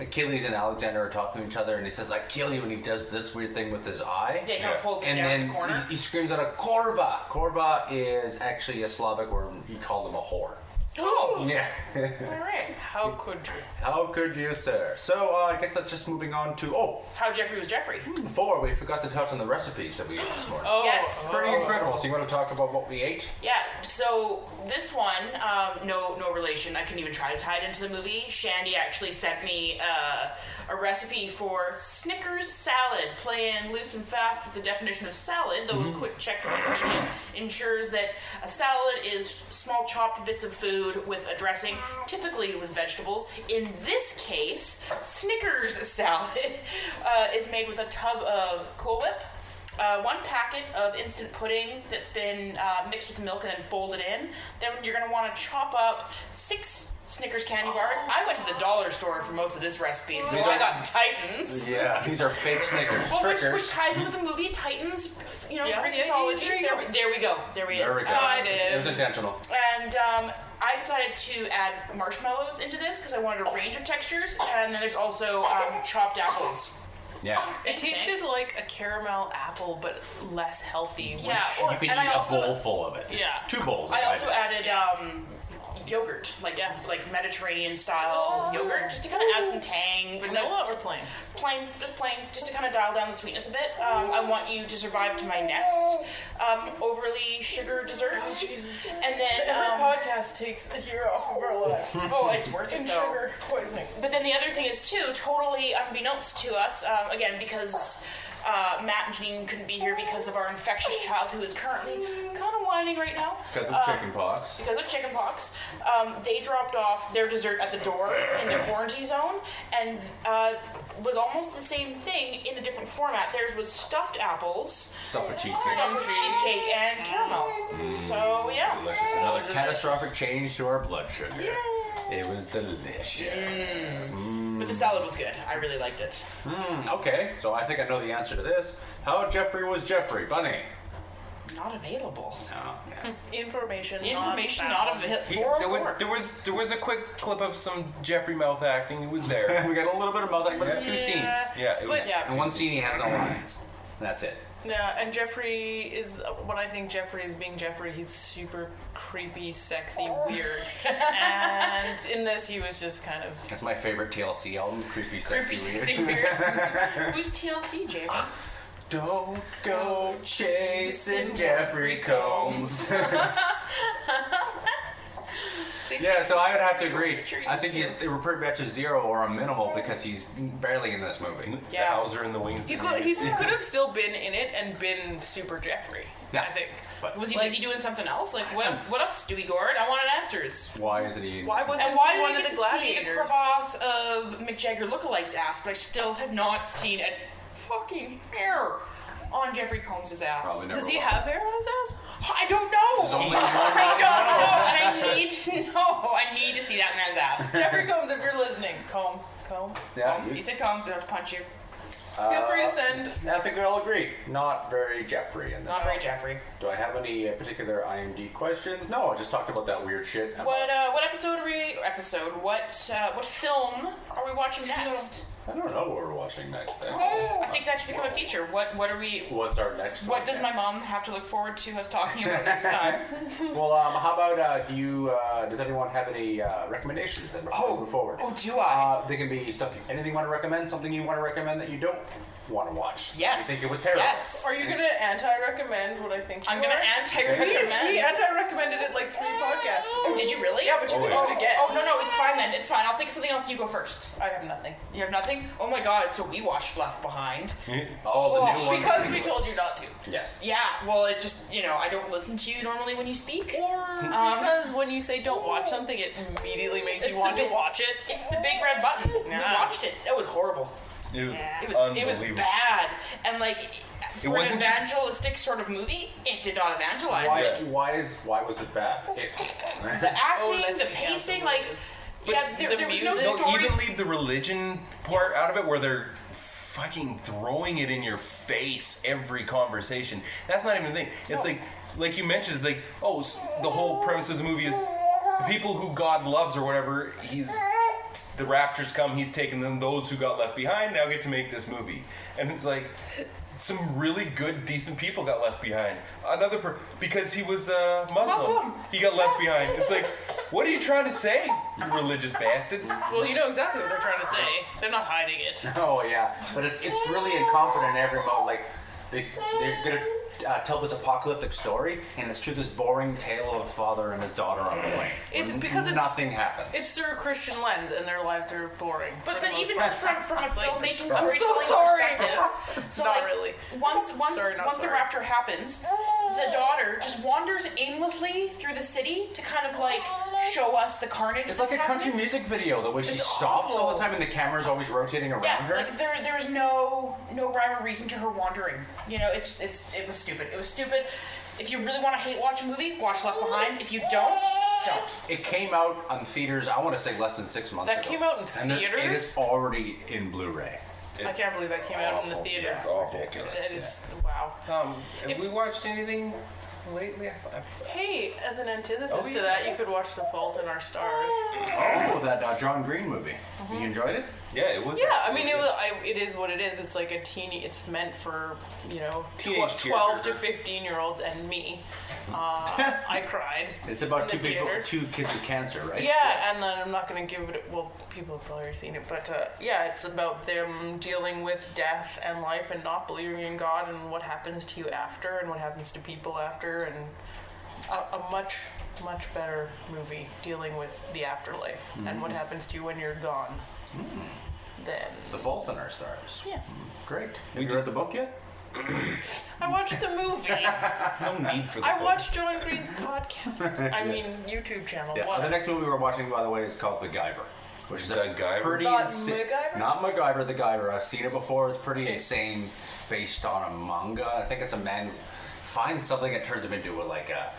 Achilles and Alexander are talking to each other, and he says, "I kill you," and he does this weird thing with his eye. Yeah, kind of pulls it And down then the corner. he screams out a korva. Korva is actually a Slavic word. He called him a whore. Oh, Yeah. all right. How could you? How could you, sir? So I guess that's just moving on to How Jeffrey was Jeffrey. before we forgot to touch on the recipes that we ate this morning. Oh, Yes. Pretty incredible. So you want to talk about what we ate? Yeah, so this one, no relation. I couldn't even try to tie it into the movie. Shandy actually sent me a recipe for Snickers salad, playing loose and fast with the definition of salad, though a quick check of ingredient ensures that a salad is small chopped bits of food with a dressing, typically with vegetables. In this case, Snickers salad is made with a tub of Cool Whip, 1 packet of instant pudding that's been mixed with the milk and then folded in. Then you're going to want to chop up 6 Snickers candy bars. I went to the dollar store for most of this recipe, so I got Titans. Yeah. These are fake Snickers. Well, which Trickers. ties in with the movie Titans, Yeah, Greek yeah, mythology. there you go. There we go. There we go. I did. It was intentional. And I decided to add marshmallows into this because I wanted a range of textures. And then there's also chopped apples. Yeah. It tasted like a caramel apple, but less healthy. Yeah, You can eat and I a also, bowl full of it. Yeah. 2 bowls. I also did. added yogurt, like Mediterranean style yogurt, just to kind of add some tang. Vanilla or plain? Plain, just to kind of dial down the sweetness a bit. I want you to survive to my next overly sugar dessert. And then, Every podcast takes a year off of our lives. oh, it's worth it And though. sugar poisoning. But then the other thing is too, totally unbeknownst to us, again, because Matt and Janine couldn't be here because of our infectious child who is currently kind of whining right now. Because of chicken pox. Because of chickenpox, they dropped off their dessert at the door in the quarantine zone, and was almost the same thing in a different format. Theirs was stuffed apples, Stuff with cheesecake. stuffed with cheesecake, and caramel. So yeah. Delicious. Another catastrophic change to our blood sugar. It was delicious. But the salad was good. I really liked it. Okay, so I think I know the answer to this. How Jeffrey was Jeffrey? Bunny. Not available. Oh, yeah. Information Not available. There was a quick clip of some Jeffrey mouth acting. It was there. We got a little bit of mouth, but it's 2 scenes. Yeah, it was. And one scene he has no lines. That's it. Yeah, and Jeffrey is, when I think Jeffrey is being Jeffrey, he's super creepy, sexy, weird. And in this, he was just kind of... That's my favorite TLC album, Creepy, Sexy, Weird. Weird. Who's TLC, Jamie? Don't go chasing Jeffrey Combs. Yeah, so I would have to agree. I think they were pretty much a 0 or a minimal because he's barely in this movie. The Hauser in the wings. He could have still been in it and been super Jeffrey, Yeah. I think. But Was he busy doing something else? Like, what up, Stewie Gord? I wanted answers. why isn't he? Why wasn't And why he did one I of get the to see the gladiators? crevasse of Mick Jagger lookalikes ass, but I still have not seen a fucking hair on Jeffrey Combs' ass. Probably never Does he will. have hair on his ass? I don't know. There's only one I don't know, and I need to know. I need to see that man's ass. Jeffrey Combs, if you're listening. Combs. Yeah, Combs. You said Combs, I have to punch you. Feel free to send. I think we all agree. Not very Jeffrey in this. Not very Jeffrey. Do I have any particular IMD questions? No, I just talked about that weird shit. What episode are we? What film are we watching next? I don't know what we're watching next. I think that should become a feature. What are we? What's our next one? What does my mom have to look forward to us talking about next time? Well, how about does anyone have any recommendations then before we move forward? Oh, do I? They can be stuff. Anything you want to recommend? Something you want to recommend that you don't want to watch? Yes. You think it was terrible? Yes. Are you going to anti-recommend what I think you I'm gonna are? anti-recommend. We anti-recommended it like 3 podcasts. Oh, did you really? Yeah, but you can do it again. Oh no, it's fine then. It's fine. I'll think of something else. You go first. I have nothing. You have nothing? Oh my god, so we watched Left Behind. Oh, the new one. Because we told you not to. Yes. Yeah, well, it just, I don't listen to you normally when you speak. Or because when you say don't watch something, it immediately makes you It's want the to big- watch it. It's the big red button. We Nah. watched it. It was horrible. It It was was bad. And like, for an wasn't just- evangelistic sort of movie, it did not evangelize. Why was it bad? The acting, let's the be careful pacing, with like, this. there was no music- Don't story. even leave the religion part out of it where they're fucking throwing it in your face every conversation. That's not even the thing. It's like you mentioned, it's like, the whole premise of the movie is the people who God loves or whatever, the raptures come, he's taking them, those who got left behind now get to make this movie. And it's like, some really good, decent people got left behind. Because he was Muslim. He got left behind. It's like, what are you trying to say, you religious bastards? Well, you know exactly what they're trying to say. They're not hiding it. Oh yeah, but it's really incompetent in every mode. Like they're gonna tell this apocalyptic story, and it's through this boring tale of a father and his daughter on a plane. It's where because nothing happens. It's through a Christian lens, and their lives are boring. But for the most even part. just from a filmmaking I'm so storytelling sorry. perspective, so Not like, really. Once Sorry, not the sorry. rapture happens, the daughter just wanders aimlessly through the city to kind of like show us the carnage. It's like a country music video. The way she stops all the time, and the camera's always rotating around Yeah, her. like there was no rhyme or reason to her wandering. It was stupid. It was stupid. If you really want to hate watch a movie, watch Left Behind. If you don't. It came out on theaters, I want to say less than 6 months That ago. came out in And theaters? it is already in Blu-ray. I can't believe that came out in the theater. Yeah. It's awful. It is wow. Have we watched anything lately? Hey, as an antithesis Oh, to yeah. that, you could watch The Fault in Our Stars. Oh, that John Green movie. You enjoyed it? Yeah, it was. Yeah, I actually mean, good. it is what it is. It's like a teeny. It's meant for Teenage 12 to tearjerker. 15-year-olds and me. I cried. It's about In the theater. two kids with cancer, right? Yeah, and then I'm not going to give it. Well, people have probably already seen it, but yeah, it's about them dealing with death and life and not believing in God and what happens to you after and what happens to people after, and a much better movie dealing with the afterlife and what happens to you when you're gone. Then The Fault in Our Stars. yeah, Great. Have you read the book yet? I watched the movie. No need for the I book. watched John Green's podcast. I mean, YouTube channel. Yeah. What? The next movie we're watching, by the way, is called The Guyver. Which is a Guyver? pretty Not insane. MacGyver? Not MacGyver, The Guyver. I've seen it before. It's pretty Okay. insane, based on a manga. I think it's a man who finds something that turns him into like a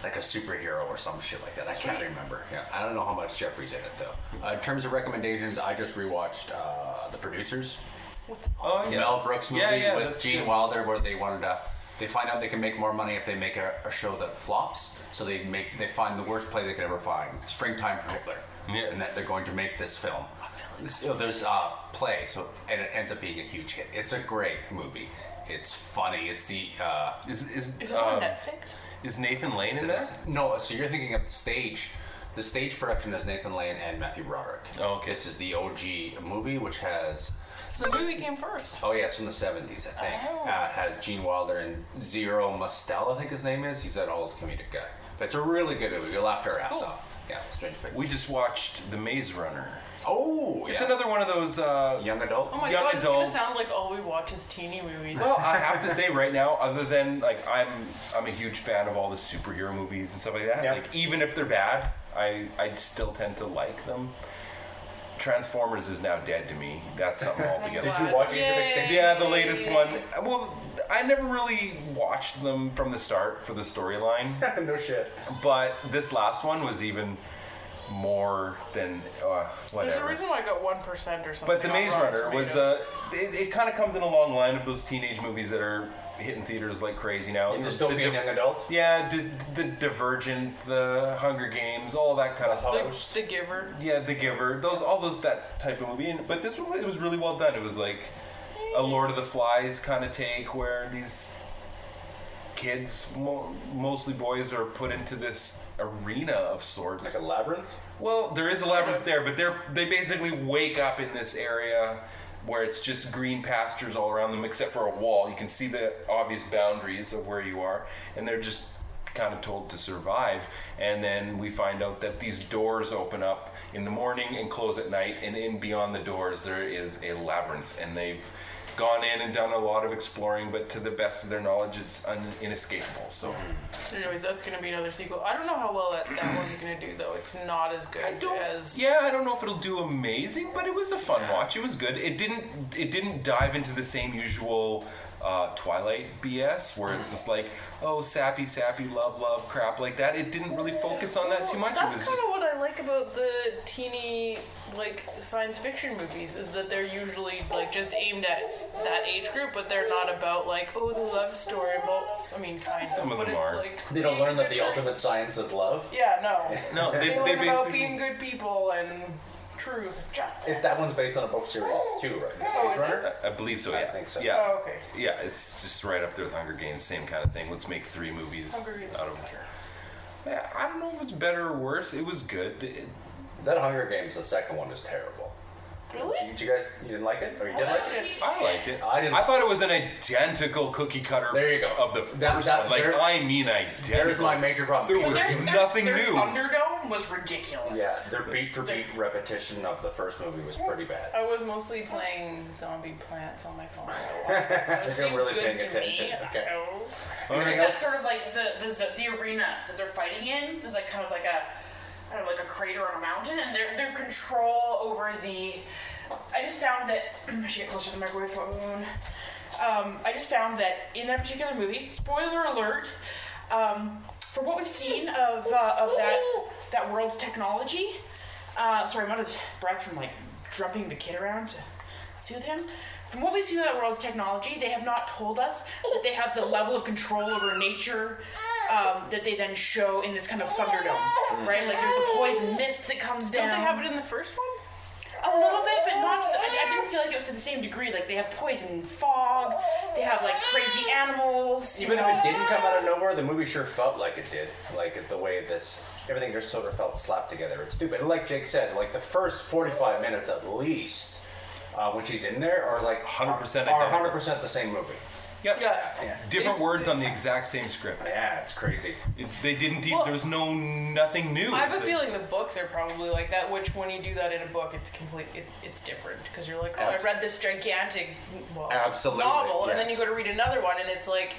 like a superhero or some shit like that. I can't remember. Yeah, I don't know how much Jeffrey's in it though. In terms of recommendations, I just rewatched The Producers. Oh yeah. Mel Brooks movie with that's Gene good. Wilder, where they wanted to. They find out they can make more money if they make a show that flops. So they find the worst play they could ever find, Springtime for Hitler, Yeah. and that they're going to make this film. So there's a play, and it ends up being a huge hit. It's a great movie. It's funny. It's the Is Is it on Netflix? is Nathan Lane in there? No, so you're thinking of the stage. The stage production is Nathan Lane and Matthew Broderick. Oh, okay. This is the OG movie, which has. So the movie came first. Oh yeah, it's from the 70s, I think. Oh. Has Gene Wilder and Zero Mostel, I think his name is. He's an old comedic guy. But it's a really good movie. You'll laugh our ass off. Yeah, Strange Fate. We just watched The Maze Runner. Oh, It's yeah. another one of those. Young adult. Oh my Young god, it's gonna adults. sound like all we watch is teeny movies. Well, I have to say right now, other than like I'm a huge fan of all the superhero movies and stuff like that. Yeah. Like even if they're bad, I still tend to like them. Transformers is now dead to me. That's something altogether. Did you watch Age of Extinction? Yeah, the latest one. Well, I never really watched them from the start for the storyline, No shit. but this last one was even more than whatever. There's a reason why I got 1% or something. But The on Maze Rotten Runner was, Tomatoes. it kind of comes in a long line of those teenage movies that are hitting theaters like crazy now. Dystopian young adult. Yeah, the Divergent, the Hunger Games, all that kind of The stuff. The Giver. Yeah, The Giver, that type of movie. But this one, it was really well done. It was like a Lord of the Flies kind of take where these kids, mostly boys, are put into this arena of sorts. Like a labyrinth. Well, there is a labyrinth there, but they basically wake up in this area where it's just green pastures all around them, except for a wall. You can see the obvious boundaries of where you are, and they're just kind of told to survive. And then we find out that these doors open up in the morning and close at night, and in beyond the doors there is a labyrinth, and they've gone in and done a lot of exploring, but to the best of their knowledge, it's inescapable. So, Anyways, that's gonna be another sequel. I don't know how well that one's gonna do though. It's not as good as. yeah, I don't know if it'll do amazing, but it was a fun watch. It was good. It didn't dive into the same usual Twilight BS where it's just like, oh, sappy love crap like that. It didn't really focus on that too much. That's It was kind just of what I like about the teeny like science fiction movies is that they're usually like just aimed at that age group, but they're not about like, oh, the love story. Well, I mean, kind Some of, of but them it's are. like They don't learn that the different. ultimate science is love. Yeah, no. no. They They learn about basically being good people and truth. Justice. If that one's based on a book series too, right? Oh, is it? Runner? I believe so. I Yeah. think so. Yeah. Oh, okay. Yeah, it's just right up there with Hunger Games, same kind of thing. Let's make 3 movies Hunger Games out of it. Yeah, I don't know if it's better or worse. It was good. That Hunger Games, the second one, is terrible. Really? Did you guys, you didn't like it? Or you did like it? I liked it. I didn't- I thought it was an identical cookie cutter. There you go. Of the first that- one. Like, there- I mean identical. There's my major problem. There was nothing their new. Thunderdome was ridiculous. Yeah, their beat for beat repetition of the first movie was pretty bad. I was mostly playing zombie plants on my phone. So You're it seemed really good paying to attention. me. Okay. There's that sort of like the arena that they're fighting in is like kind of like a I don't know, like a crater on a mountain, and their control over the. I just found that I should get closer to the microphone. I just found that in that particular movie, spoiler alert, for what we've seen of that world's technology. Sorry, I'm out of breath from like jumping the kid around to soothe him. From what we've seen of that world's technology, they have not told us that they have the level of control over nature that they then show in this kind of Thunderdome, right? Like there's the poison mist that comes down. Don't they have it in the first one? A little bit, but not to the, I didn't feel like it was to the same degree. Like they have poison fog, they have like crazy animals. Even if it didn't come out of nowhere, the movie sure felt like it did. Like the way everything just sort of felt slapped together. It's stupid. Like Jake said, like the first 45 minutes at least, when she's in there, are like 100% are identical. 100% the same movie. Yep. Yeah. Different It's- words on the exact same script. Yeah, it's crazy. They didn't. Well, There was nothing new. I have a It's feeling the books are probably like that. Which, when you do that in a book, it's it's different because you're like, oh, I read this gigantic Absolutely, novel, yeah. and then you go to read another one, and it's like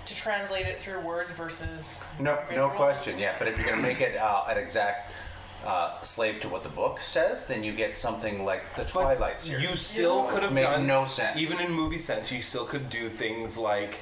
to translate it through words versus No visual. question. Yeah, but if you're gonna make it an exact slave to what the book says, then you get something like the Twilight series. You still Which could have make done no sense. Even in movie sense, you still could do things like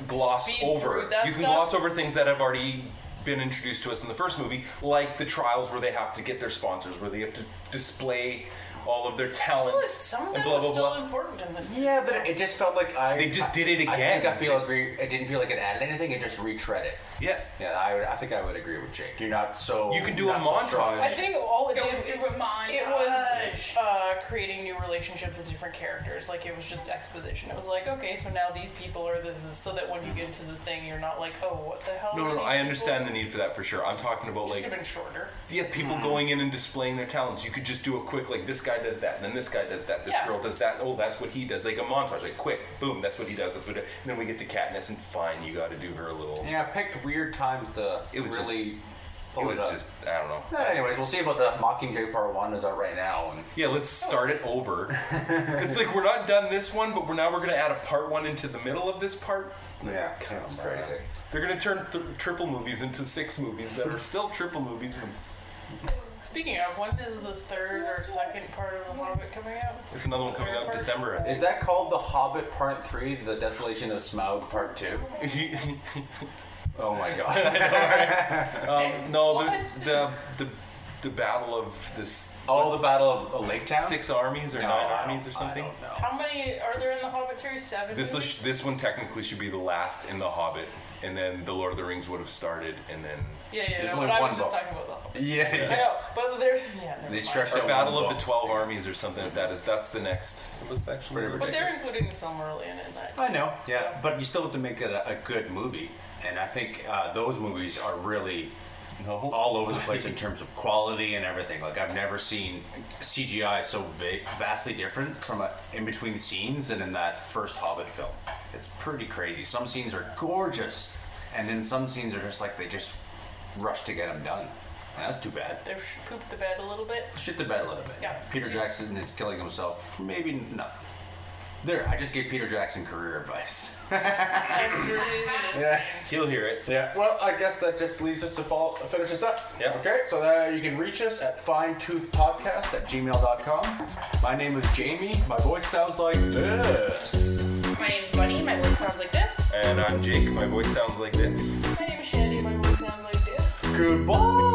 gloss speed over. through that You can stuff. gloss over things that have already been introduced to us in the first movie, like the trials where they have to get their sponsors, where they have to display all of their talents. Well, some of and that blah, was blah, still blah. important in this. Yeah, but it just felt like They just did it again. It didn't feel like it added anything. It just retread it. Yeah. Yeah, I think I would agree with Jake. You're not so. You can do a not so montage. strong. I think all it Going did through a montage. it was creating new relationships with different characters. Like it was just exposition. It was like, okay, so now these people are this, so that when you get into the thing, you're not like, oh, what the hell? No, I understand the need for that for sure. I'm talking about It like should have been shorter. people going in and displaying their talents. You could just do a quick like this guy does that, and then this guy does that. This Yeah. girl does that. Oh, that's what he does. Like a montage, like quick, boom, that's what he does. That's what. And then we get to Katniss, and fine, you got to do her a little. Yeah, I picked weird times to It was really. It pull was up. just I don't know. Anyways, we'll see about the Mockingjay Part 1 is out right now. And Yeah, let's start it over. It's like we're not done this one, but now we're gonna add a part 1 into the middle of this part. yeah, That's that's crazy. They're gonna turn triple movies into 6 movies that are still triple movies. Speaking of, when is the third or second part of The Hobbit coming out? There's another one coming out December, I think. Is that called The Hobbit Part 3, The Desolation of Smaug Part 2? Oh my god. No, What? the battle of this Oh, the Battle of Lake Town? 6 armies or No, 9 I armies or don't- something. I don't know. How many are there in the Hobbit series? 7 movies? This one technically should be the last in the Hobbit, and then the Lord of the Rings would have started, and then Yeah, There's no, only but I one was just book. talking about the Hobbit. Yeah, I yeah. know, but there's never They mind. stretched or out Battle one of the book. 12 Armies or something like that. That's the next. That's actually Pretty But they're including the Silmarillion in that. I know. Yeah, So- but you still have to make it a good movie, and I think those movies are really all over the place in terms of quality and everything. Like I've never seen CGI so vastly different from in between scenes than in that first Hobbit film. It's pretty crazy. Some scenes are gorgeous, and then some scenes are just like they just rush to get them done. And that's too bad. They've pooped the bed a little bit. Shit the bed a little bit. Yeah. Peter Jackson is killing himself for maybe nothing. There, I just gave Peter Jackson career advice. Yeah. He'll hear it. Yeah. Well, I guess that just leaves us to finish this up. Yeah. Okay. So you can reach us at finetoothpodcast@gmail.com. My name is Jamie. My voice sounds like this. My name's Bunny. My voice sounds like this. And I'm Jake. My voice sounds like this. My name is Shandy. My voice sounds like this. Goodbye.